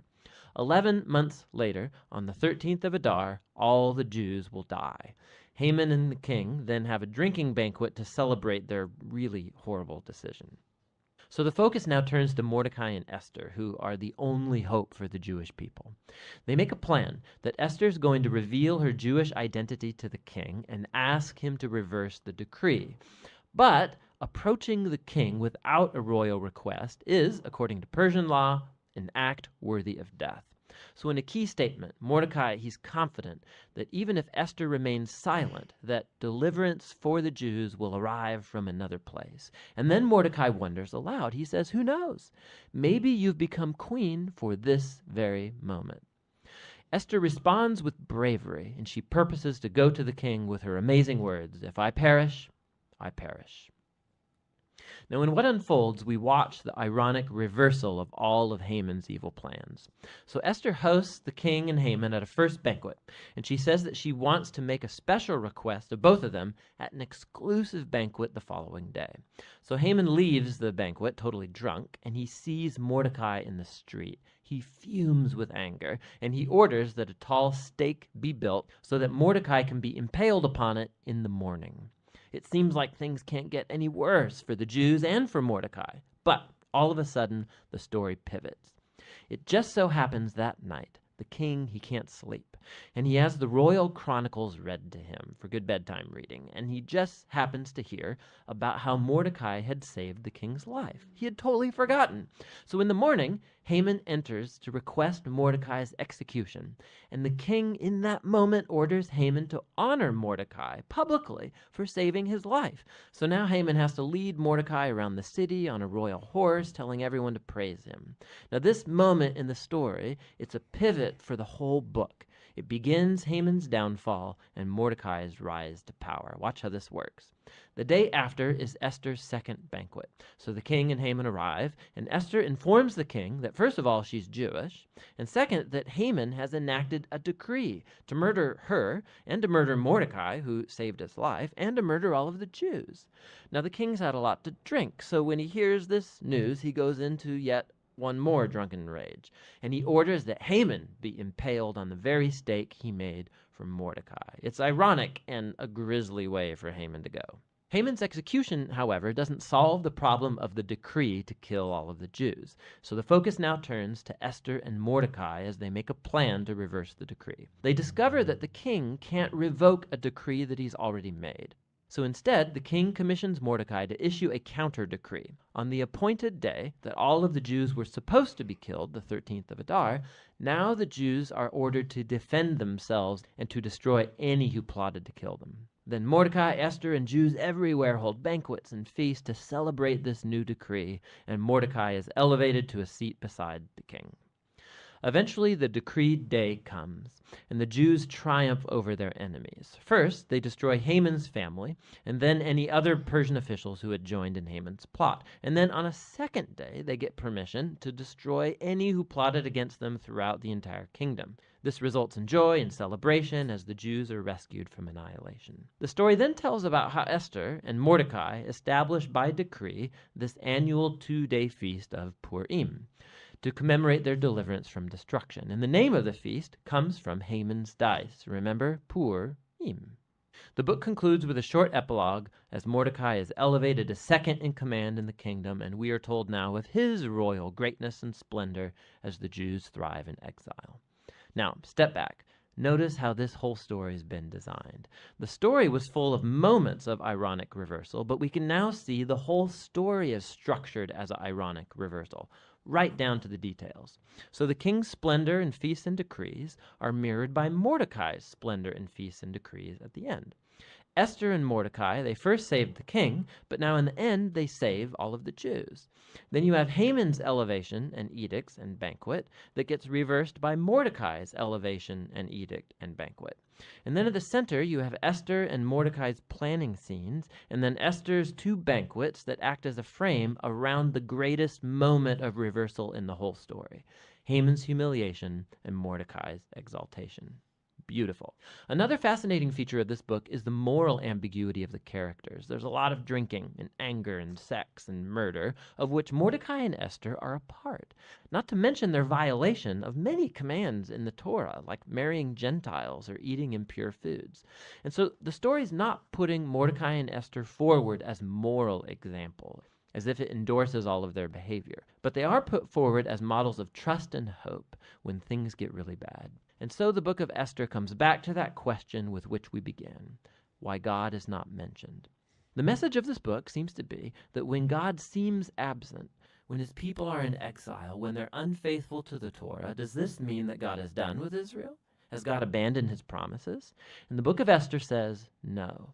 11 months later, on the 13th of Adar, all the Jews will die. Haman and the king then have a drinking banquet to celebrate their really horrible decision. So the focus now turns to Mordecai and Esther, who are the only hope for the Jewish people. They make a plan that Esther's going to reveal her Jewish identity to the king and ask him to reverse the decree. But approaching the king without a royal request is, according to Persian law, an act worthy of death. So in a key statement, Mordecai, he's confident that even if Esther remains silent, that deliverance for the Jews will arrive from another place. And then Mordecai wonders aloud. He says, who knows? Maybe you've become queen for this very moment. Esther responds with bravery, and she purposes to go to the king with her amazing words, if I perish, I perish. Now, in what unfolds, we watch the ironic reversal of all of Haman's evil plans. So Esther hosts the king and Haman at a first banquet, and she says that she wants to make a special request of both of them at an exclusive banquet the following day. So Haman leaves the banquet totally drunk, and he sees Mordecai in the street. He fumes with anger, and he orders that a tall stake be built so that Mordecai can be impaled upon it in the morning. It seems like things can't get any worse for the Jews and for Mordecai. But all of a sudden, the story pivots. It just so happens that night, the king, he can't sleep, and he has the royal chronicles read to him for good bedtime reading, and he just happens to hear about how Mordecai had saved the king's life. He had totally forgotten. So in the morning, Haman enters to request Mordecai's execution, and the king in that moment orders Haman to honor Mordecai publicly for saving his life. So now Haman has to lead Mordecai around the city on a royal horse, telling everyone to praise him. Now this moment in the story, it's a pivot for the whole book. It begins Haman's downfall and Mordecai's rise to power. Watch how this works. The day after is Esther's second banquet. So the king and Haman arrive, and Esther informs the king that first of all, she's Jewish, and second, that Haman has enacted a decree to murder her and to murder Mordecai, who saved his life, and to murder all of the Jews. Now the king's had a lot to drink, so when he hears this news, he goes into yet one more drunken rage, and he orders that Haman be impaled on the very stake he made for Mordecai. It's ironic and a grisly way for Haman to go. Haman's execution, however, doesn't solve the problem of the decree to kill all of the Jews. So the focus now turns to Esther and Mordecai as they make a plan to reverse the decree. They discover that the king can't revoke a decree that he's already made. So instead, the king commissions Mordecai to issue a counter decree. On the appointed day that all of the Jews were supposed to be killed, the 13th of Adar, now the Jews are ordered to defend themselves and to destroy any who plotted to kill them. Then Mordecai, Esther, and Jews everywhere hold banquets and feasts to celebrate this new decree, and Mordecai is elevated to a seat beside the king. Eventually, the decreed day comes, and the Jews triumph over their enemies. First, they destroy Haman's family, and then any other Persian officials who had joined in Haman's plot. And then on a second day, they get permission to destroy any who plotted against them throughout the entire kingdom. This results in joy and celebration as the Jews are rescued from annihilation. The story then tells about how Esther and Mordecai established by decree this annual 2-day feast of Purim to commemorate their deliverance from destruction. And the name of the feast comes from Haman's dice. Remember, Purim. The book concludes with a short epilogue as Mordecai is elevated to second in command in the kingdom, and we are told now of his royal greatness and splendor as the Jews thrive in exile. Now, step back. Notice how this whole story has been designed. The story was full of moments of ironic reversal, but we can now see the whole story is structured as an ironic reversal. right down to the details. So the king's splendor and feasts and decrees are mirrored by Mordecai's splendor and feasts and decrees at the end. Esther and Mordecai, they first saved the king, but now in the end they save all of the Jews. Then you have Haman's elevation and edicts and banquet that gets reversed by Mordecai's elevation and edict and banquet. And then at the center you have Esther and Mordecai's planning scenes, and then Esther's two banquets that act as a frame around the greatest moment of reversal in the whole story: Haman's humiliation and Mordecai's exaltation. Beautiful. Another fascinating feature of this book is the moral ambiguity of the characters. There's a lot of drinking and anger and sex and murder, of which Mordecai and Esther are a part. Not to mention their violation of many commands in the Torah, like marrying Gentiles or eating impure foods. And so the story's not putting Mordecai and Esther forward as moral examples, as if it endorses all of their behavior. But they are put forward as models of trust and hope when things get really bad. And so the book of Esther comes back to that question with which we began: why God is not mentioned. The message of this book seems to be that when God seems absent, when his people are in exile, when they're unfaithful to the Torah, does this mean that God is done with Israel? Has God abandoned his promises? And the book of Esther says no.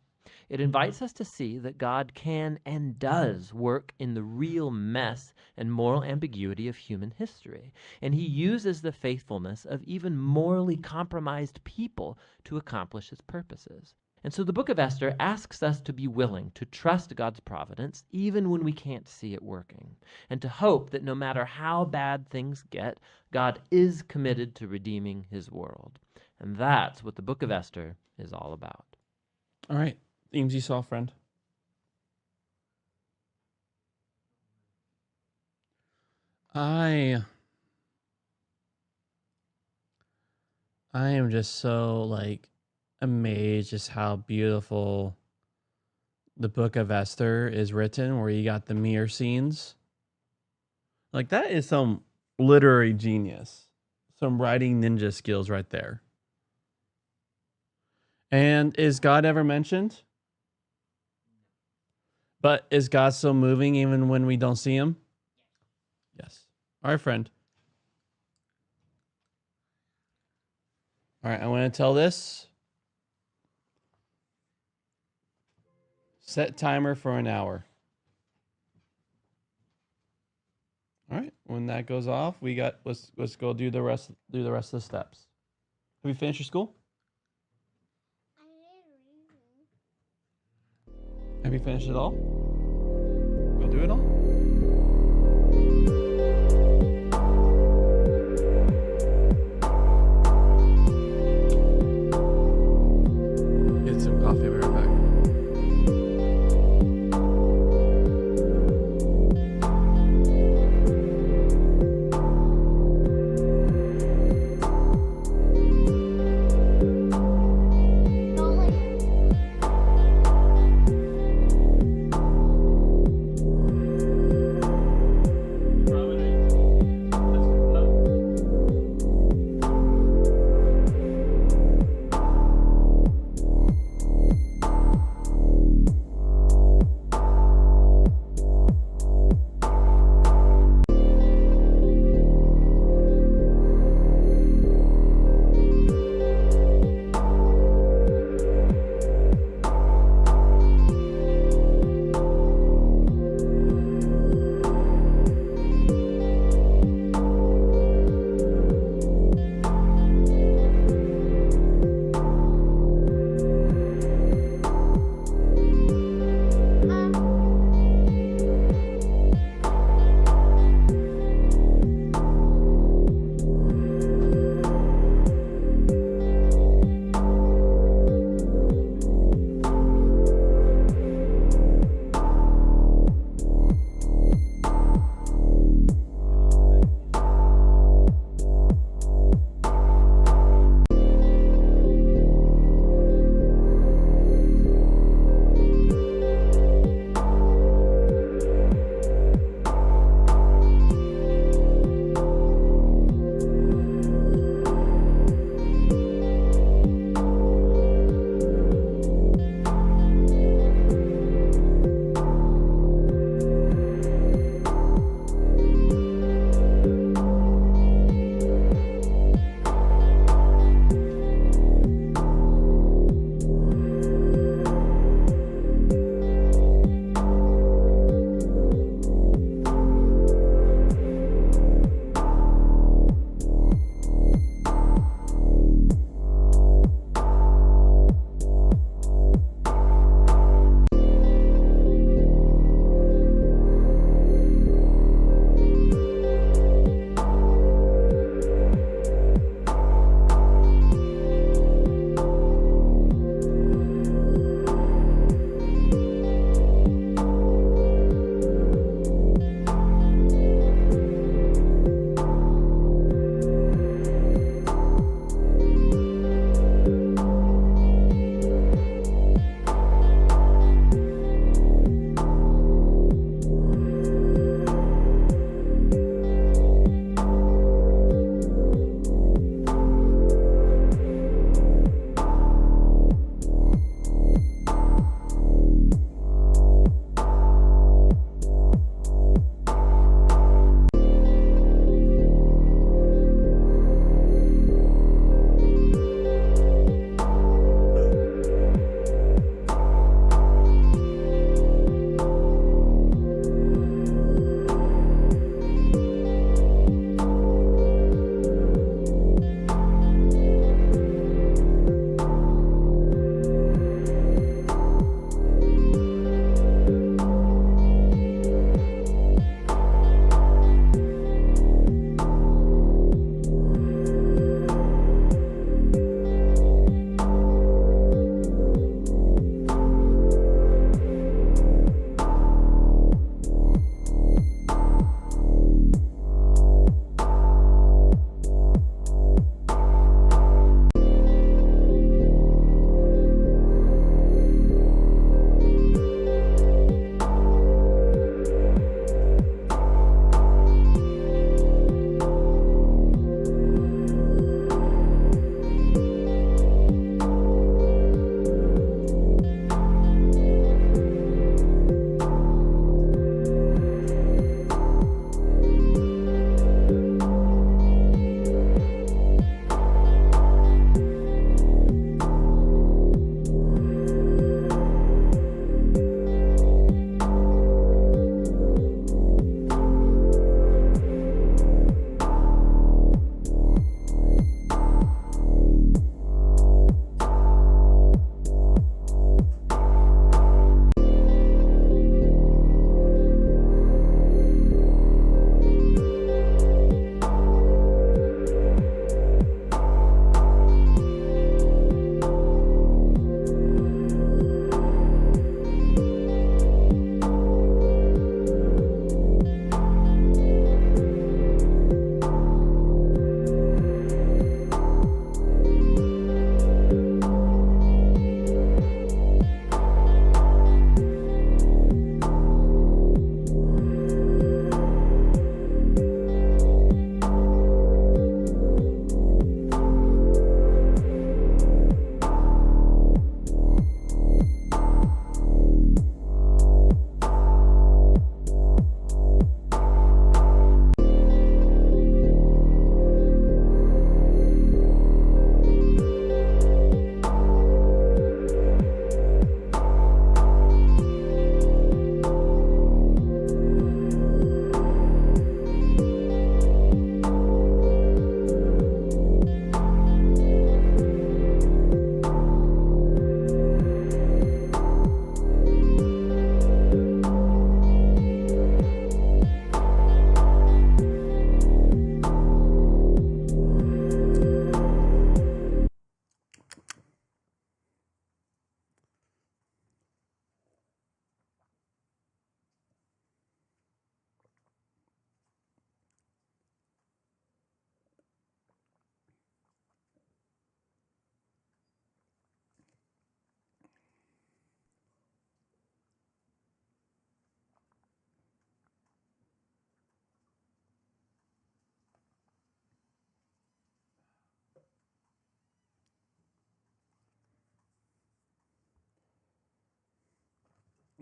It invites us to see that God can and does work in the real mess and moral ambiguity of human history, and he uses the faithfulness of even morally compromised people to accomplish his purposes. And so the book of Esther asks us to be willing to trust God's providence even when we can't see it working, and to hope that no matter how bad things get, God is committed to redeeming his world. And that's what the book of Esther is all about. All right. Themes you saw, friend. I am just so amazed just how beautiful the book of Esther is written, where you got the mirror scenes. That is some literary genius, some writing ninja skills right there. And is God ever mentioned? But is God still moving even when we don't see him? Yes. All right, friend. All right, I want to tell this. Set timer for an hour. All right, when that goes off, let's go do the rest of the steps. Have you finished your school? Have you finished it all? We'll do it all? Get some coffee, I'll be right back.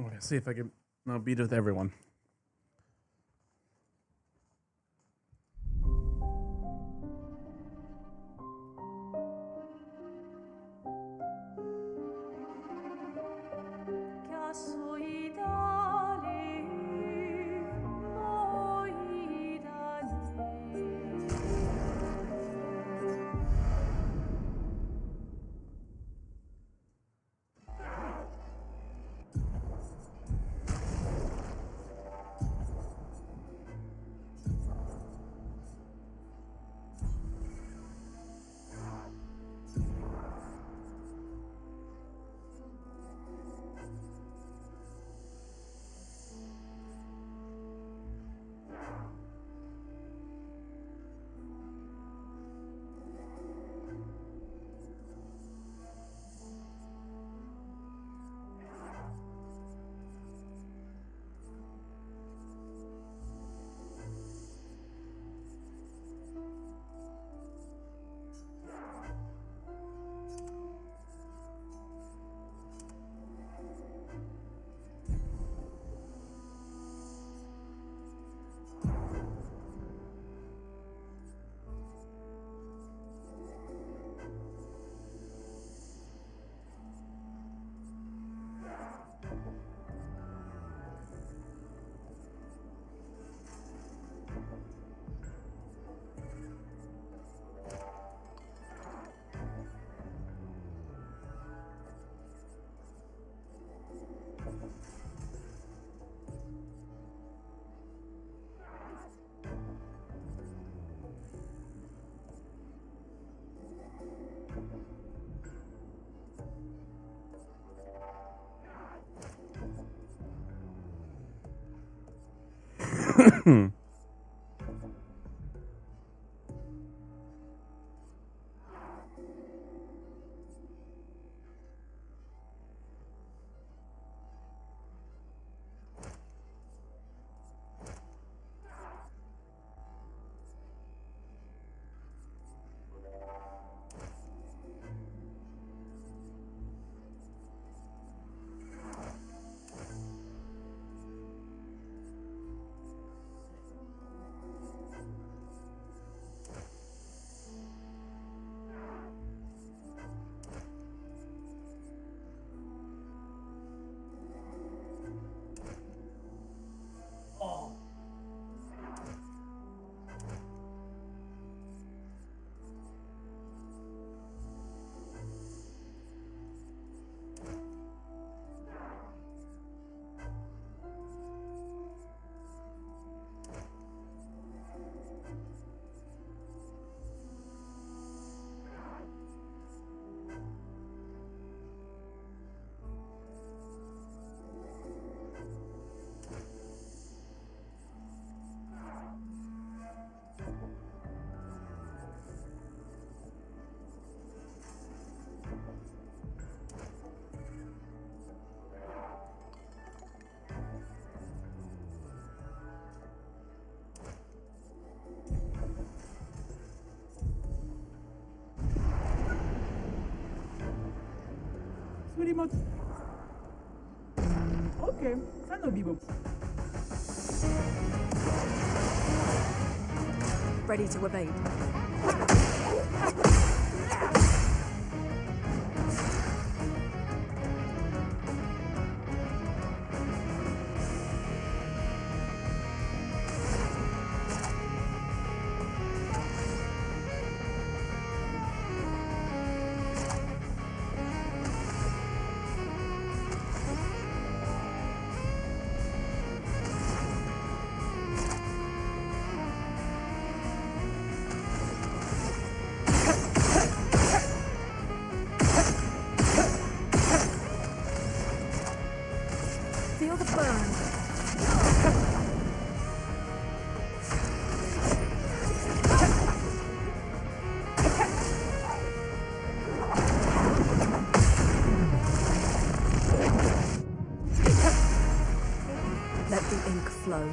Okay, see if I can beat it with everyone. Remote. Ok, ça no vivo. Ready to evade. Feel the burn. Let the ink flow.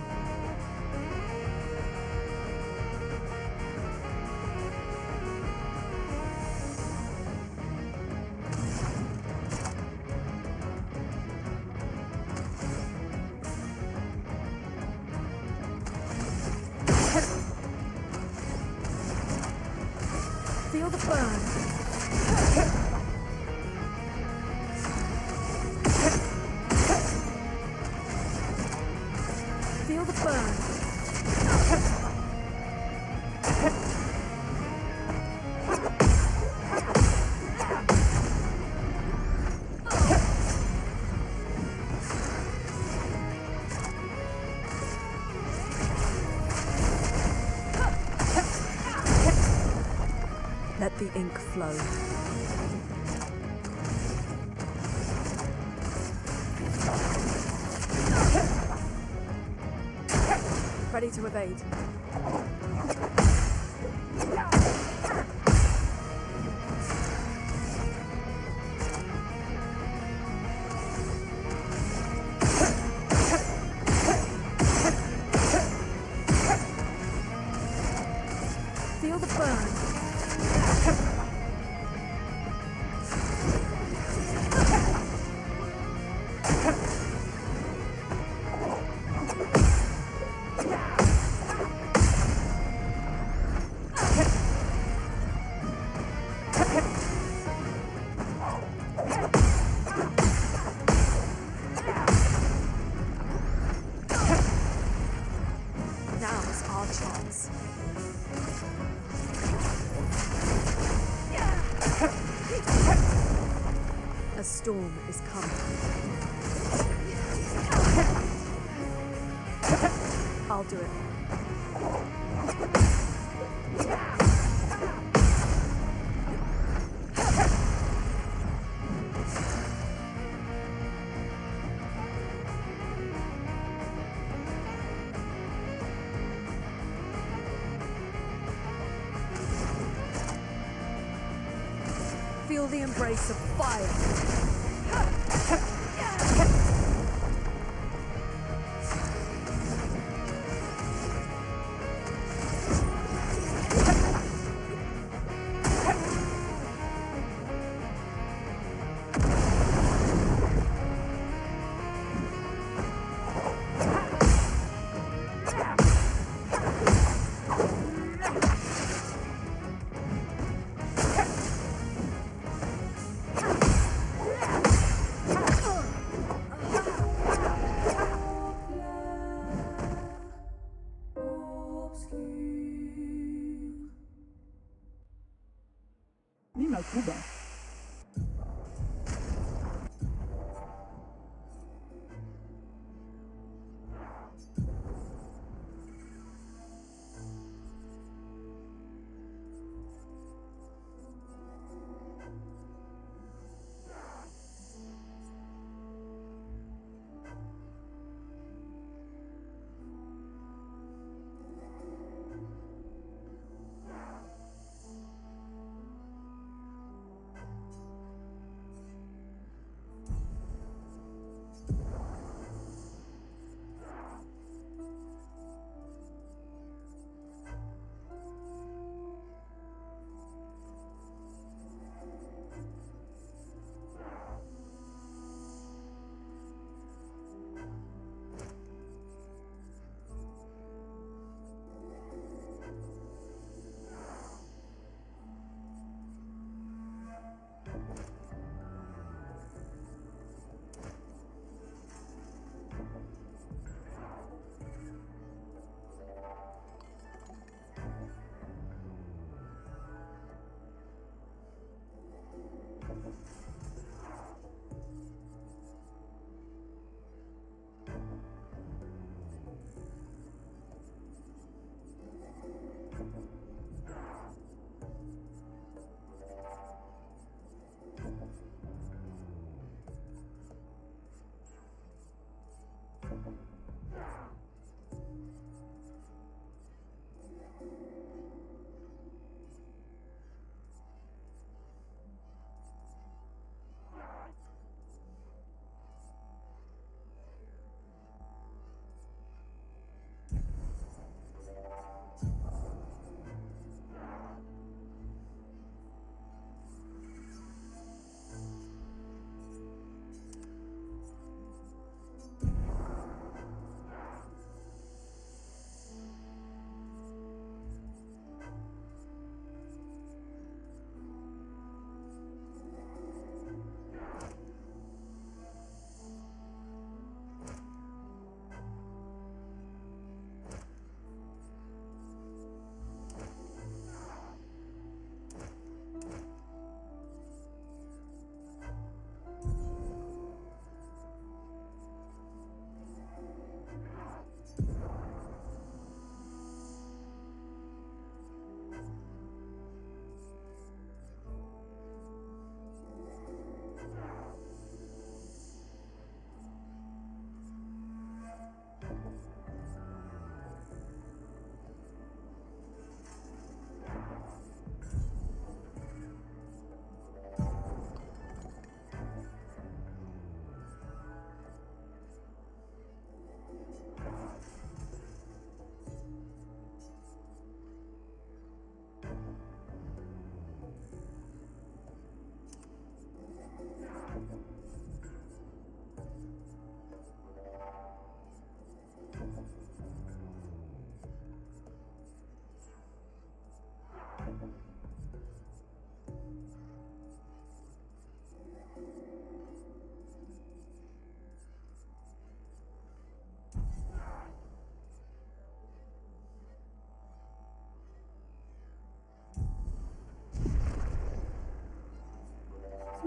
Feel the burn. Feel the burn. Let the ink flow. Ready to evade. Feel the burn. Now's our chance. A storm is coming. I'll do it. Feel the embrace of fire. Nima Kuba.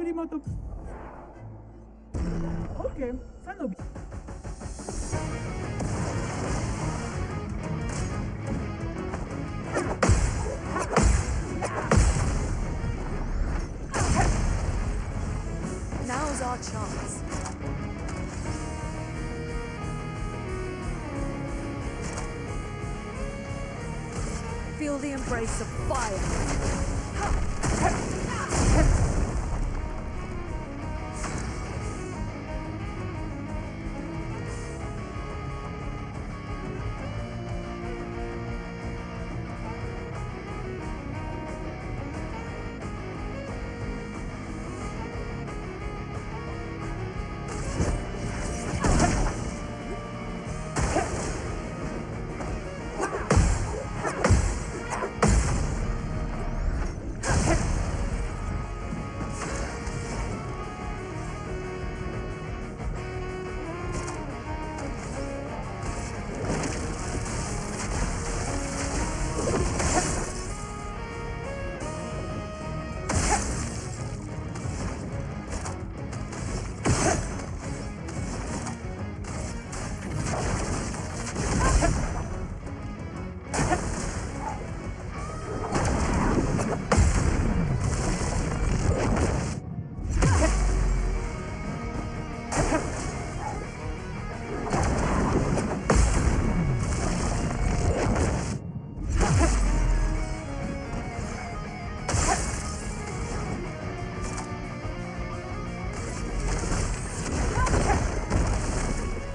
prima to... Ok, sanno... Now's our chance. Feel the embrace of fire.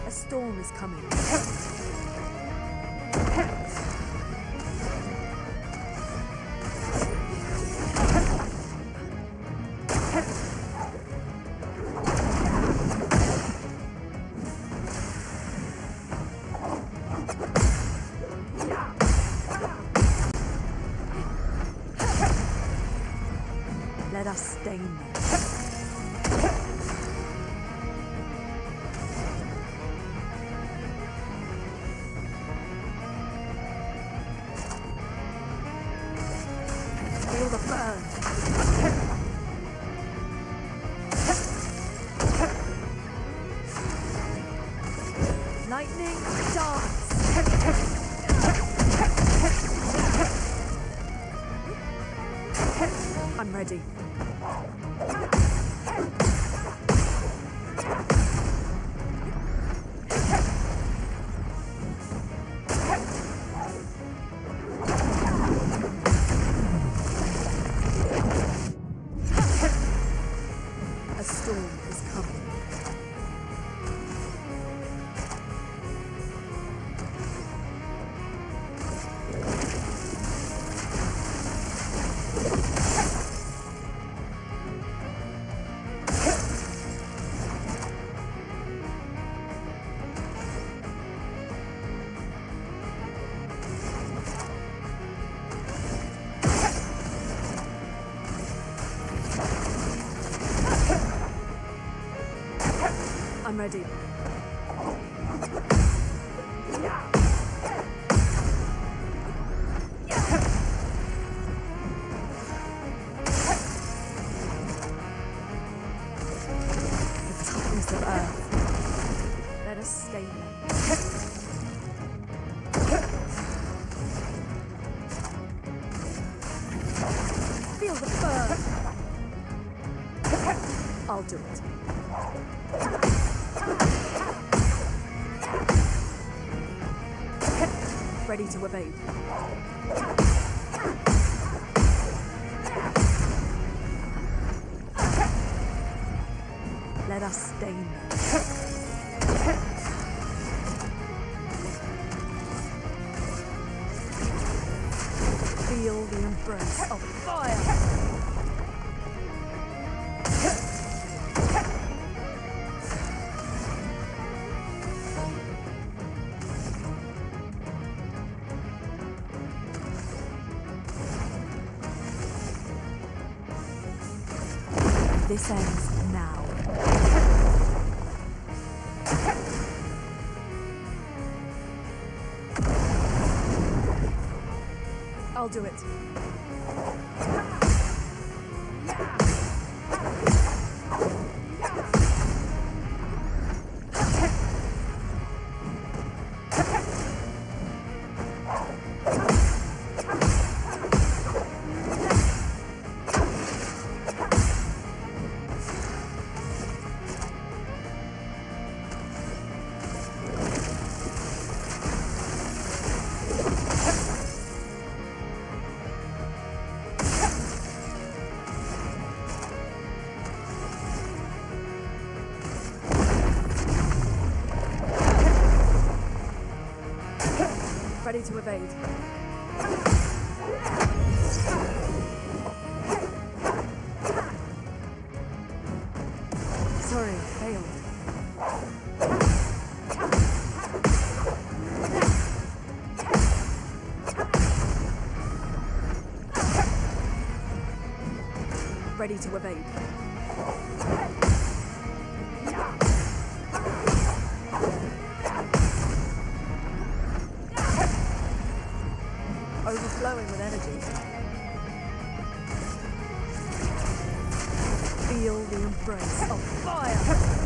A storm is coming. Let us stain them. Feel the burn. Lightning dance. I'm ready. A storm is coming. I'm ready. The toughness of earth. Let us stay there. Feel the burn. I'll do it. Ready to evade. Let us stain them. Feel the embrace of fire. This ends now. I'll do it. Ready to evade. Sorry, failed. Ready to evade. Overflowing with energy. Feel the embrace of fire!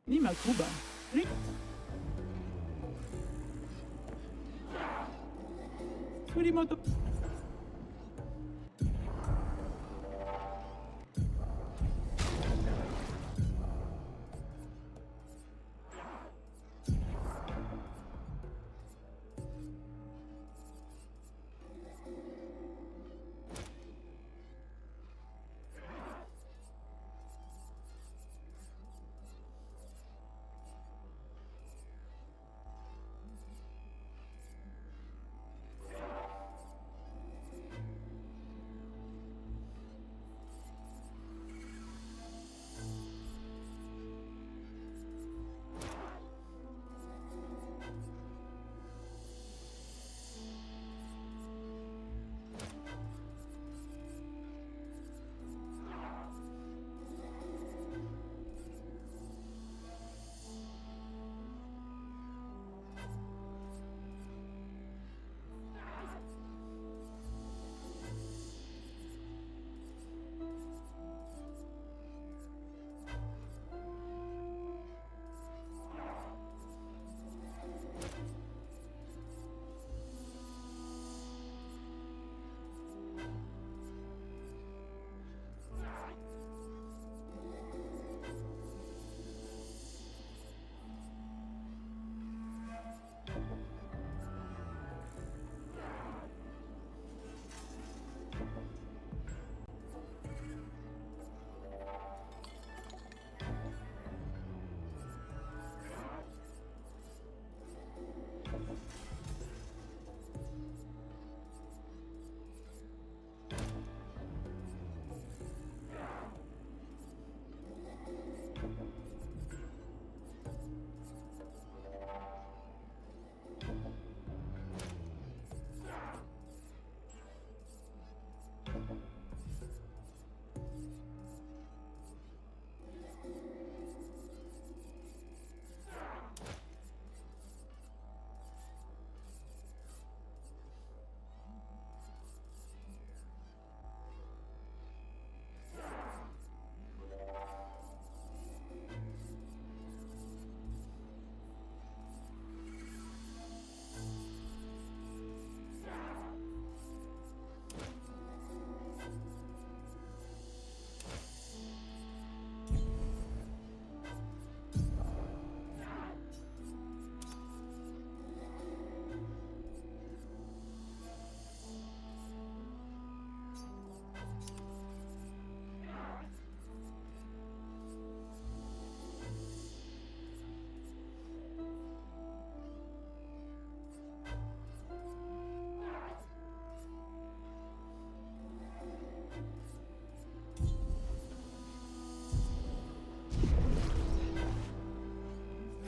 Niemand Kuba. Surimoto.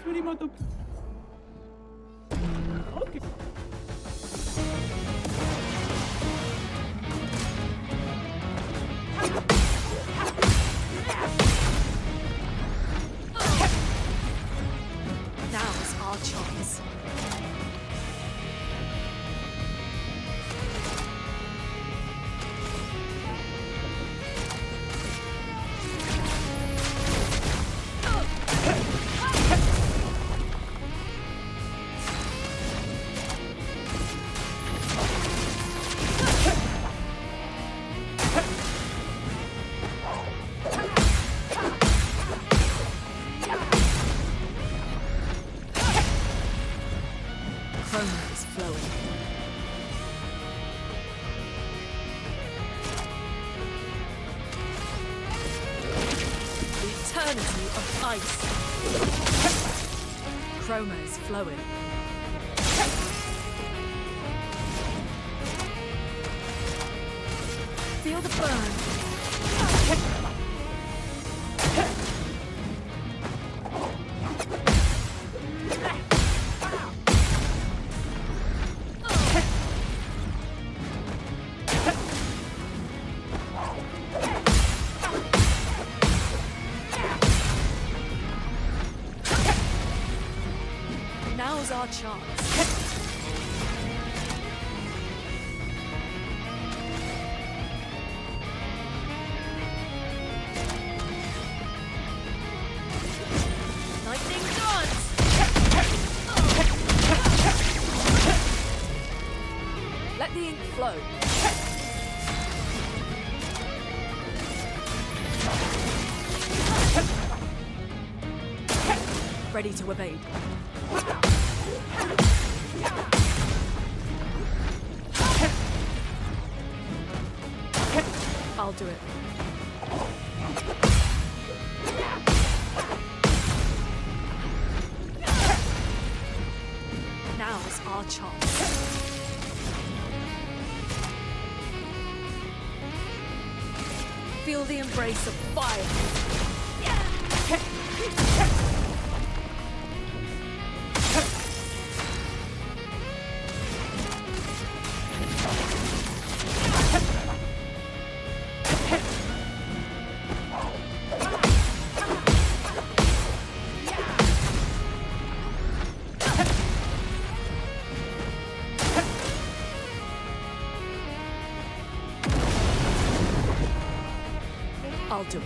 Surimoto. Okay. Now's our chance. Chroma is flowing. The eternity of ice. Chroma is flowing. Feel the burn. Now's our chance. Lightning dance! Let the ink flow. Ready to evade. I'll do it. Now's our chance. Feel the embrace of fire. I'll do it.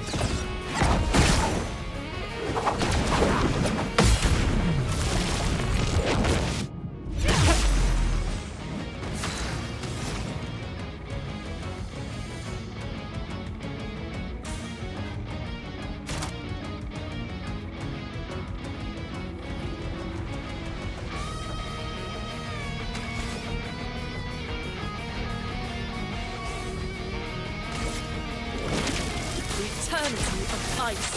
Eternity of ice.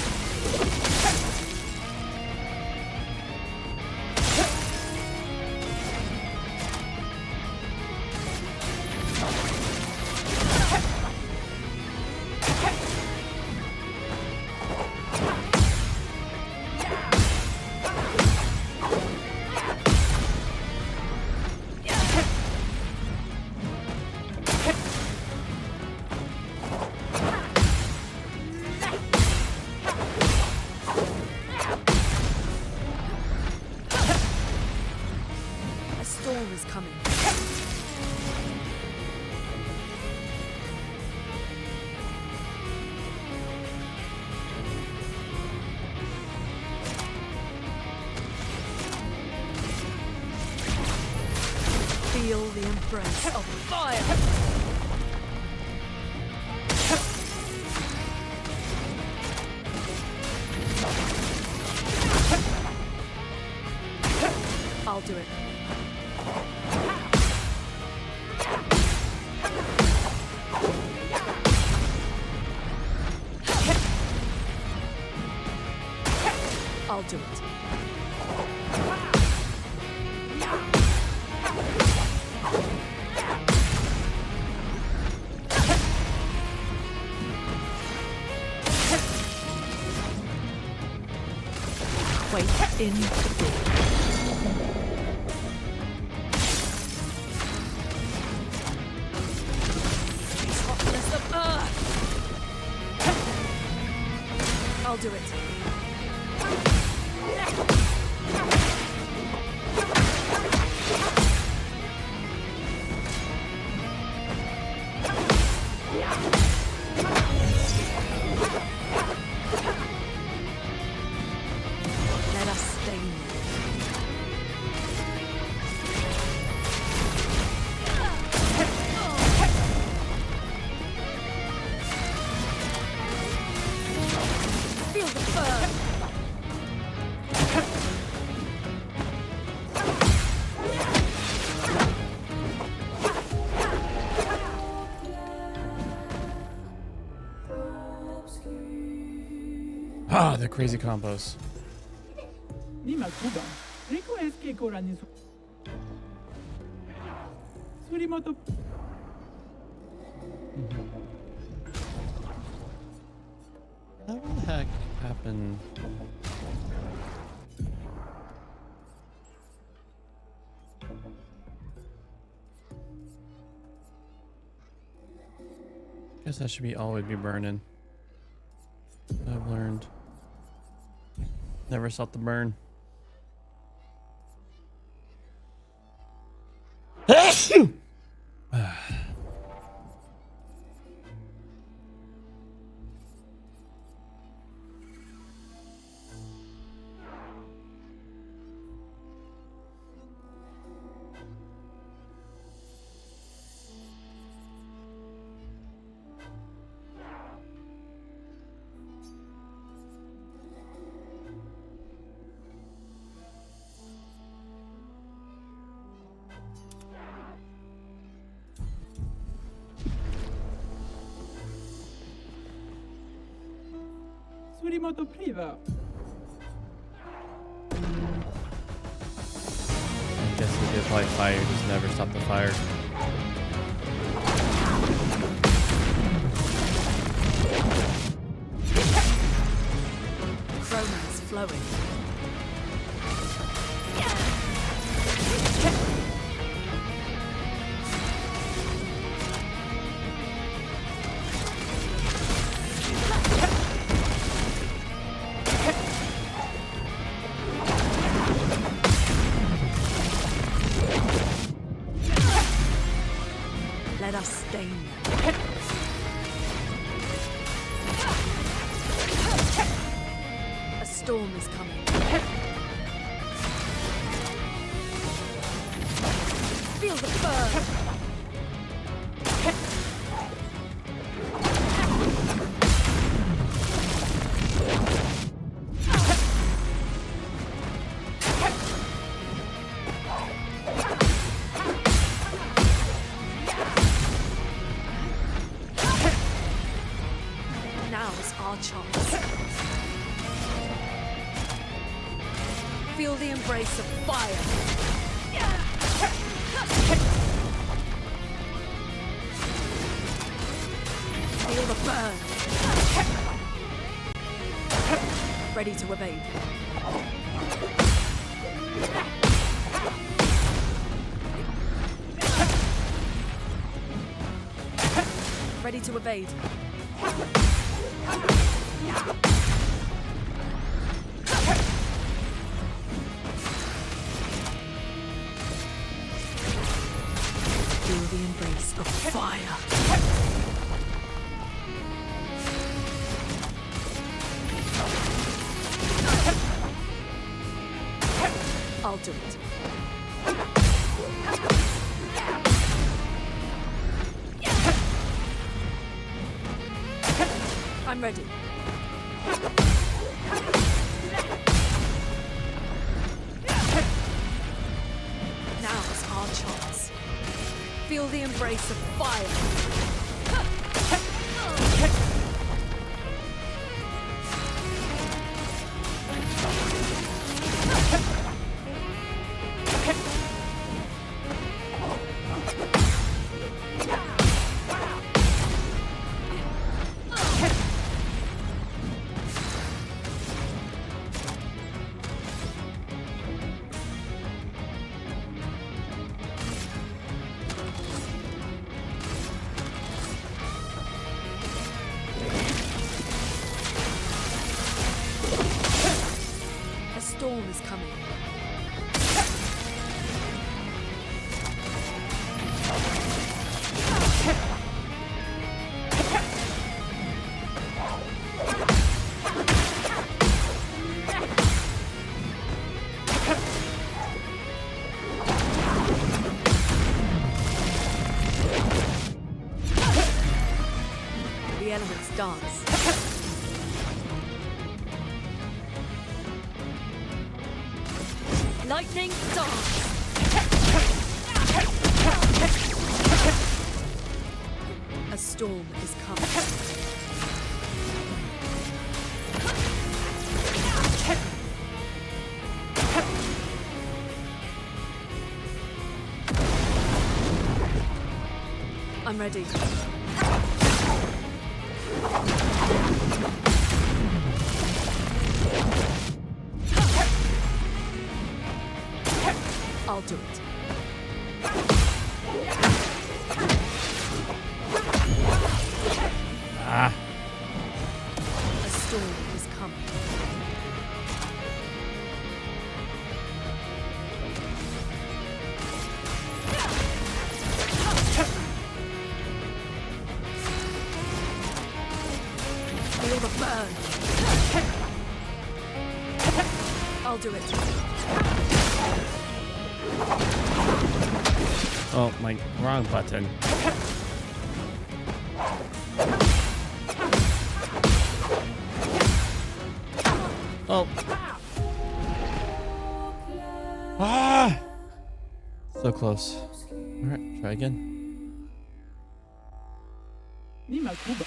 A storm is coming. Feel the embrace of fire. I'll do it. I'll do it. Wait in the door. Hotness of earth. I'll do it. Let us stain feel the burn. Ah, they're crazy combos. 今5番リクエストご覧に釣り元 What the heck happened? Guess that should be all we'd be burning. I've learned. Never sought the burn. Surimoto Priva. I guess we did light fire, just never stop the fire. Chroma's flowing. Let us stain them. A storm is coming. Feel the burn. Now's our chance. Feel the embrace of fire. Feel the burn. Ready to evade. Ready to evade. Feel the embrace of fire. I'll do it. I'm ready. Now's our chance. Feel the embrace of fire. A storm is coming. The elements dance. Lightning dance. A storm is coming. I'm ready. I'll do it. Ah. A storm is coming. Feel the burn. I'll do it. Oh, my wrong button. Oh. Ah! So close. Alright, try again. Ni makubwa.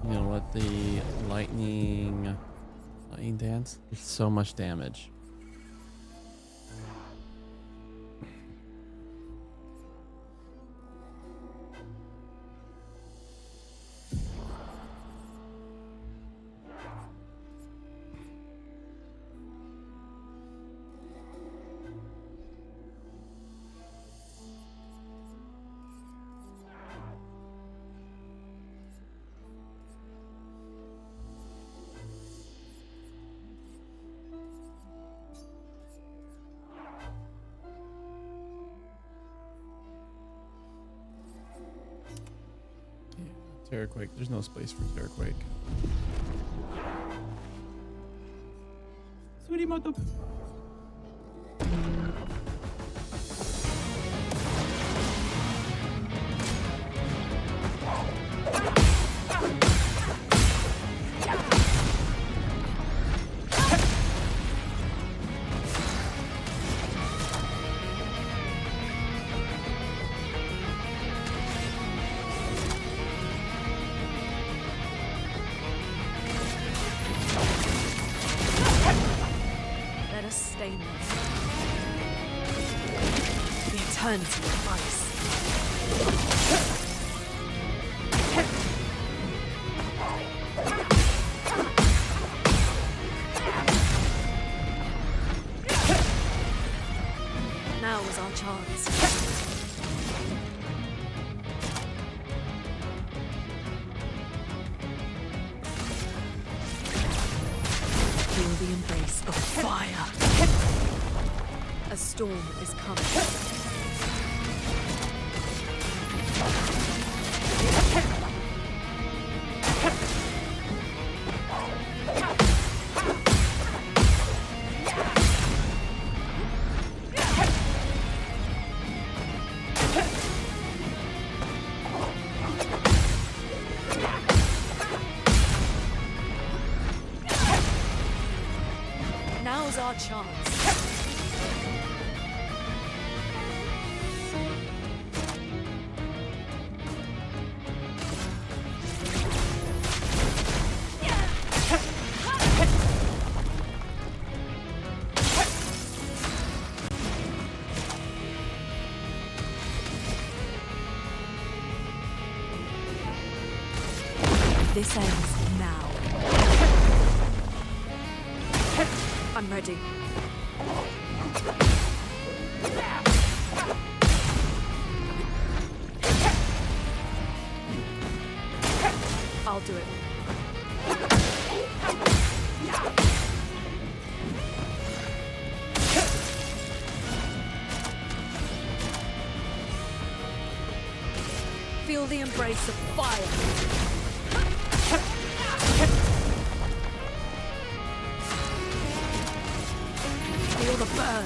You know what? The lightning dance? It's so much damage. Terrorquake. There's no space for Terrorquake. Surimoto. Let us stain them. The eternity of ice. Now is our chance. Feel the embrace of fire. A storm is coming. Now's our chance. This ends now. I'm ready. I'll do it. Feel the embrace of fire. Feel the burn.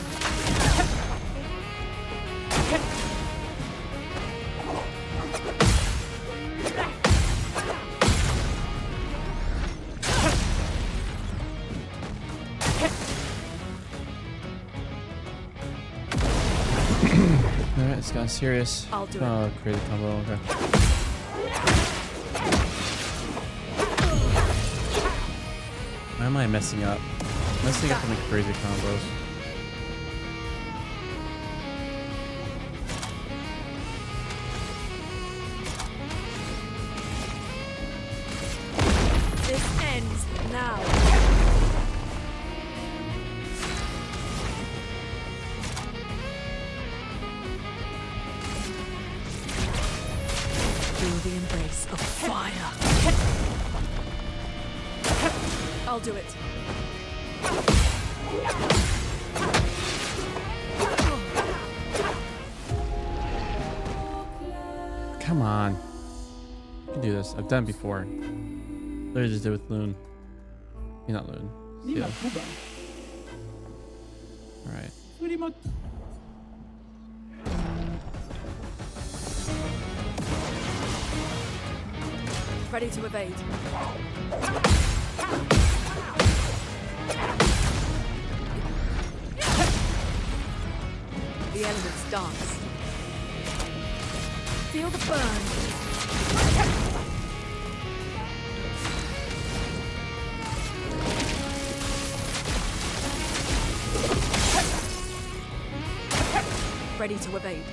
Alright, it's gotten serious. I'll do it. Oh, crazy combo. Okay. Why am I messing up? Messing up on the crazy combos. now. Feel the embrace of fire. I'll do it. Come on. I can do this. I've done it before. Literally just did it with Loon. You're not Loon. Ni Yeah. Makuba. Alright. Surimot. Ready to evade. The elements dance. Feel the burn. Ready to evade.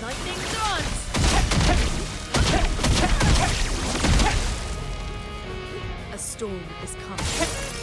Lightning dance! A storm is coming.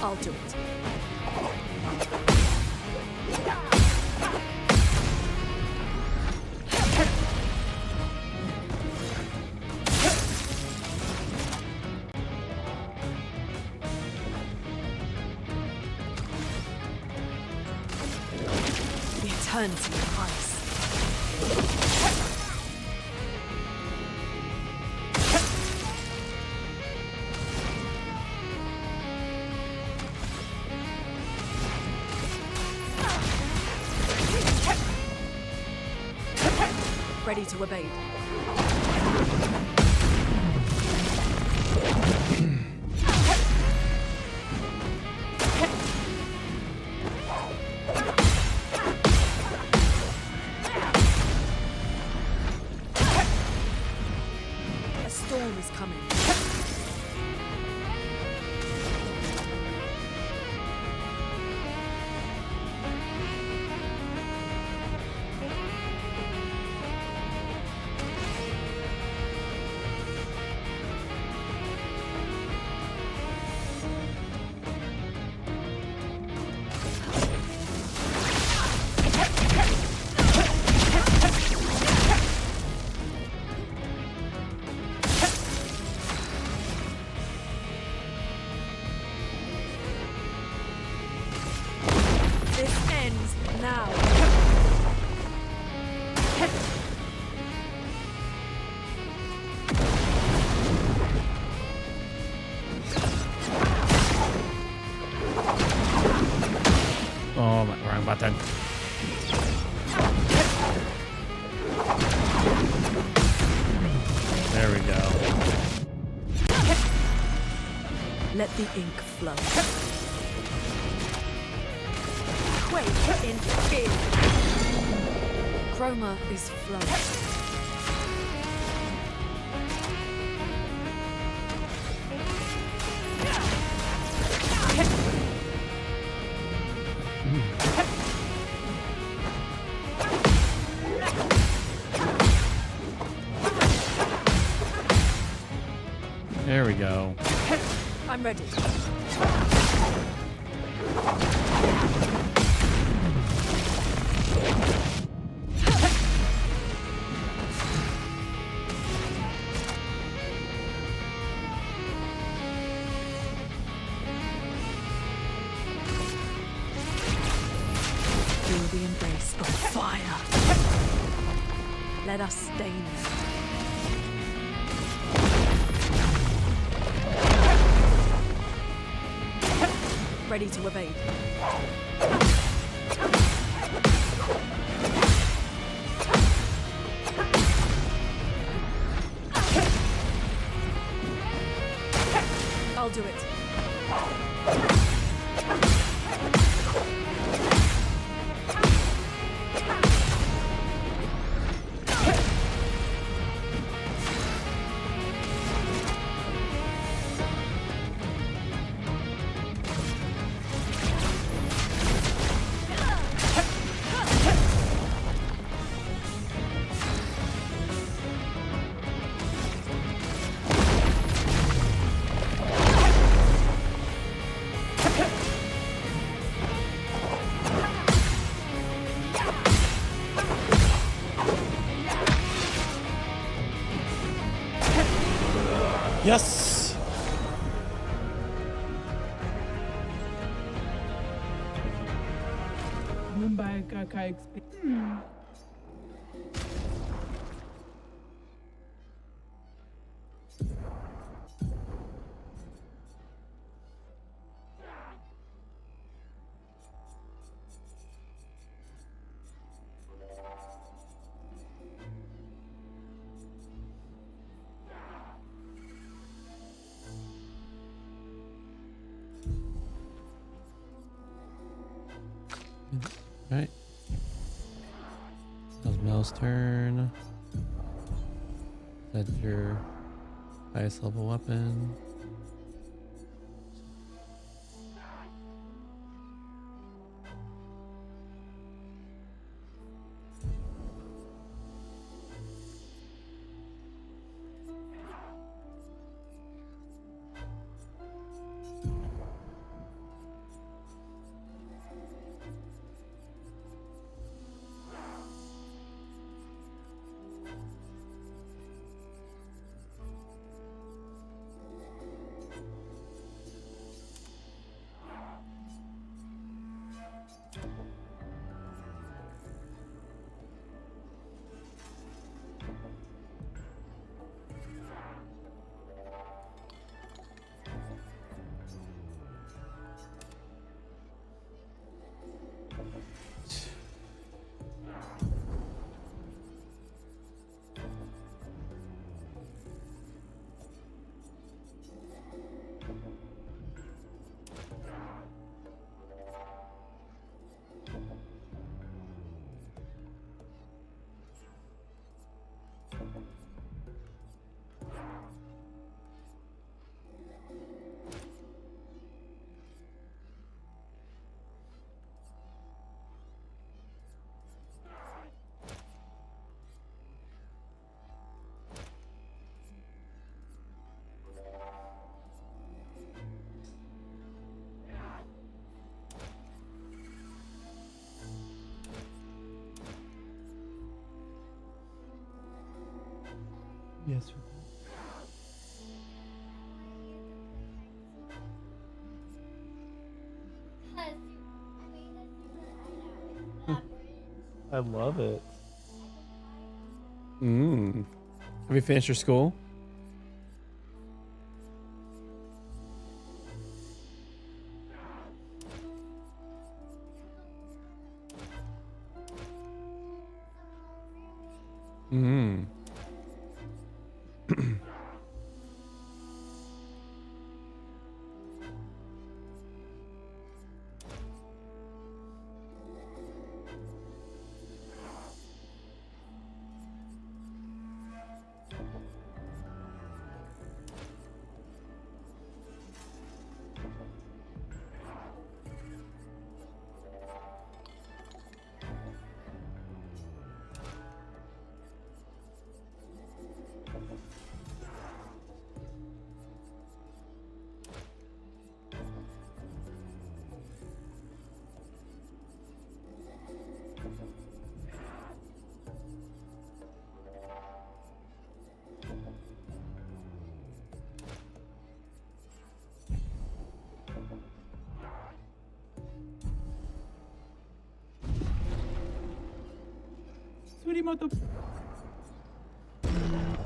I'll do it. The eternity of ice. Ready to evade. A storm is coming. This ends now. Oh my, wrong button. There we go. Let the ink flow. Quake in fear. Chroma is flowing. There we go. I'm ready. Feel the embrace of fire. Let us stain them. Ready to evade. I'll do it. Yes! Mumbai Kaka experience. Right. That was Mel's turn. That's your highest level weapon. Yes. I love it. Have you finished your school? Surimoto.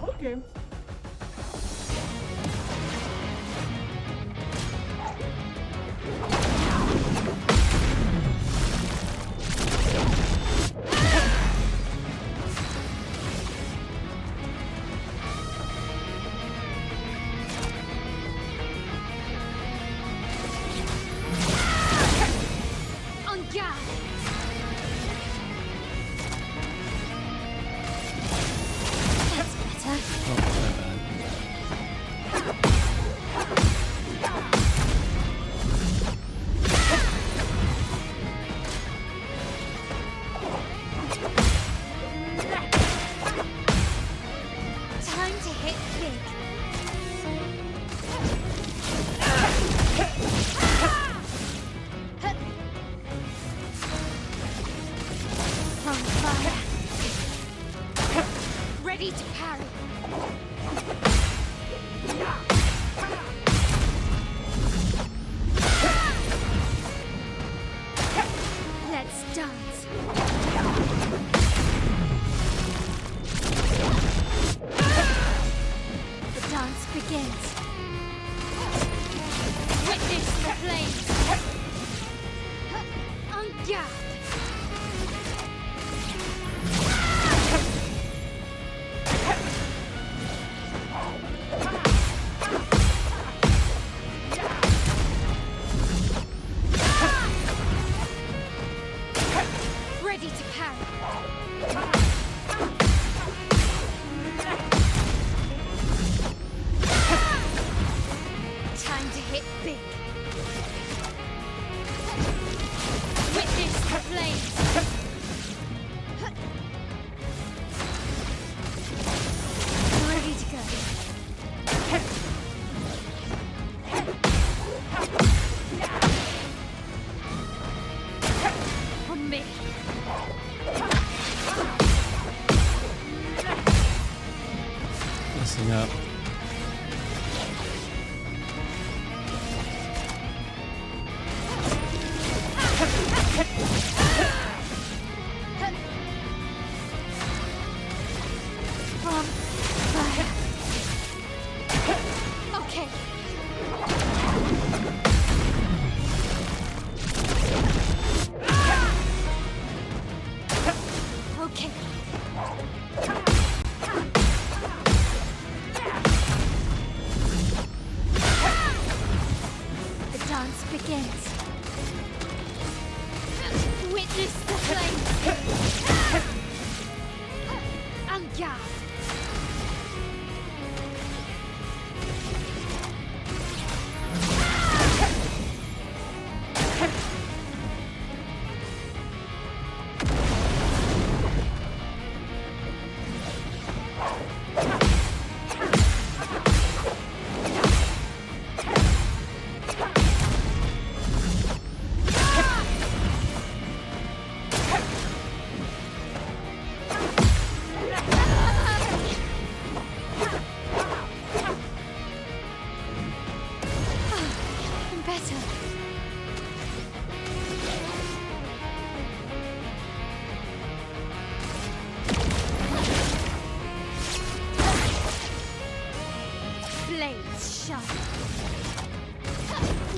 Okay. On guard. That's better. Oh, my bad. Time to hit big. On fire. Ready to parry. Let's dance. The dance begins. Witness the flames. En garde. Ready to parry. Time to hit big. Witness the flames. Ready to go. On me. Messing up. On fire. Okay. Okay. The dance begins. Witness the flames. En garde. I'm better. Blades sharp.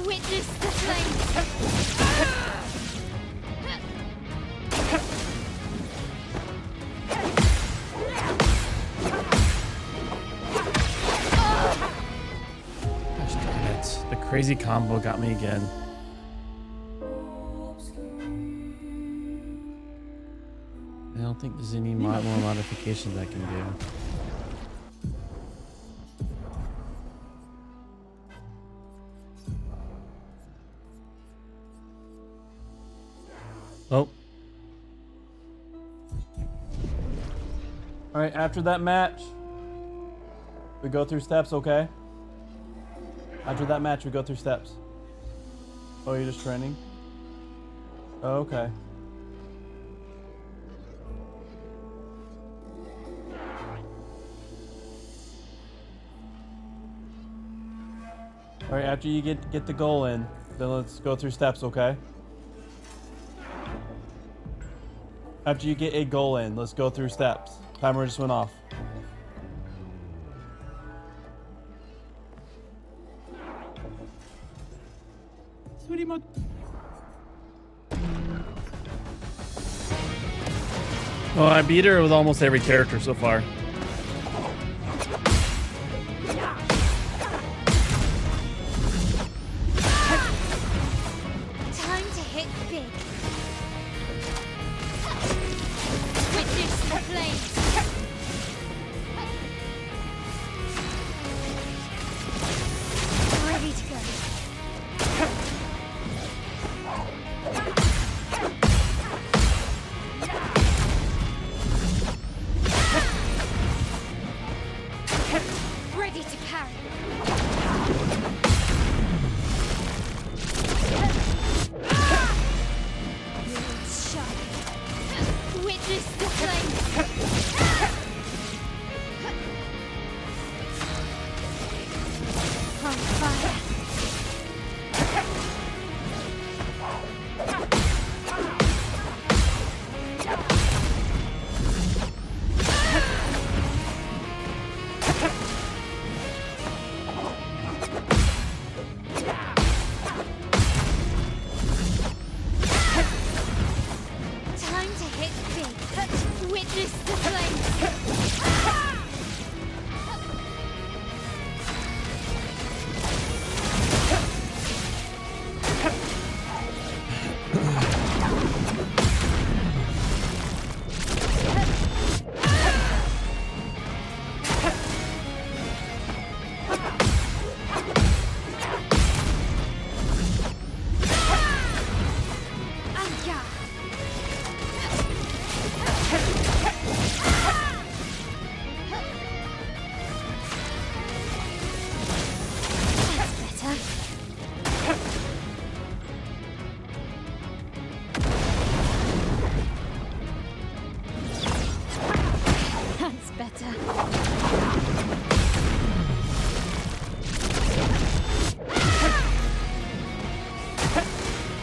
Witness the flames. Gosh darn it. The crazy combo got me again. I don't think there's any more modifications I can do. Oh. All right, after that match, we go through steps, okay? After that match, we go through steps. Oh, you're just training? Oh, okay. All right, after you get the goal in, then let's go through steps, okay? After you get a goal in, let's go through steps. Timer just went off. Surimot. Well, I beat her with almost every character so far. Time to hit big. Witness the flames. Ready to go. Ready to parry. Words sharp. Witness the flames. On fire. Time to hit big. Witness the flames. Aya. That's better. That's better.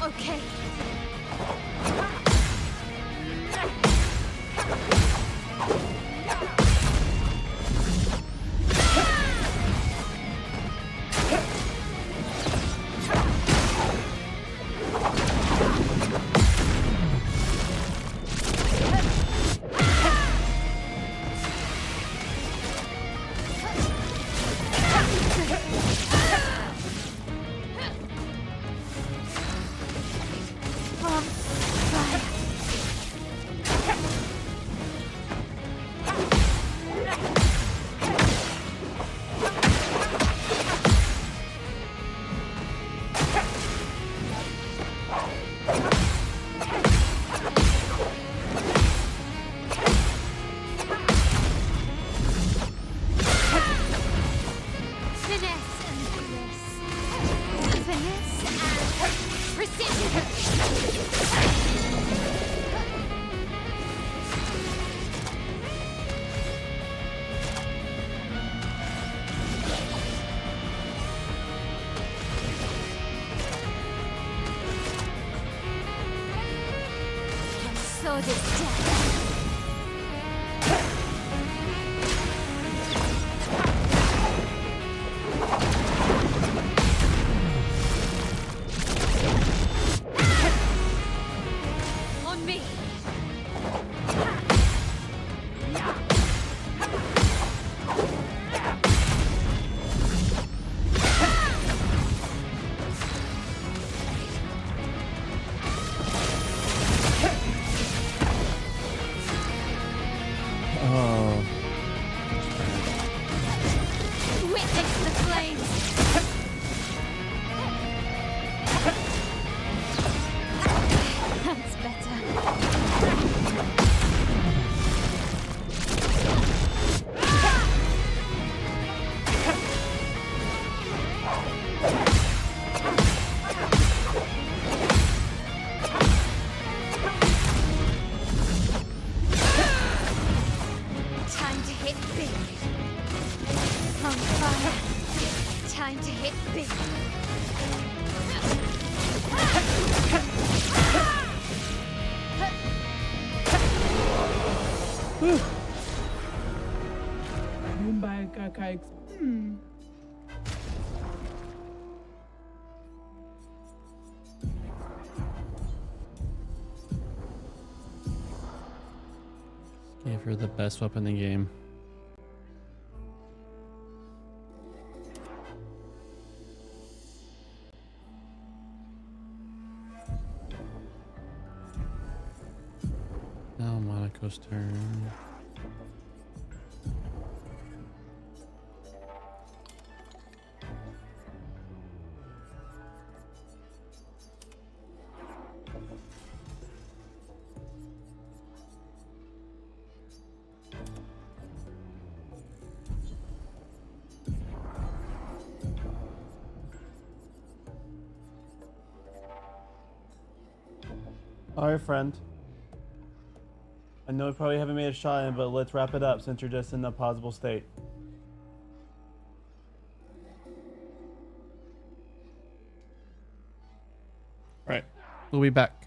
Okay. On fire. Finesse and grace. Finesse and precision. My sword is death. On me. Oh. Witness the flames. That's better. Time to hit big. On fire. Time to hit big. Nyumba ya kaka Gave her the best weapon in the game. Now Monaco's turn. All right, friend. I know we probably haven't made a shot in, but let's wrap it up since you're just in a pausable state. All right, we'll be back.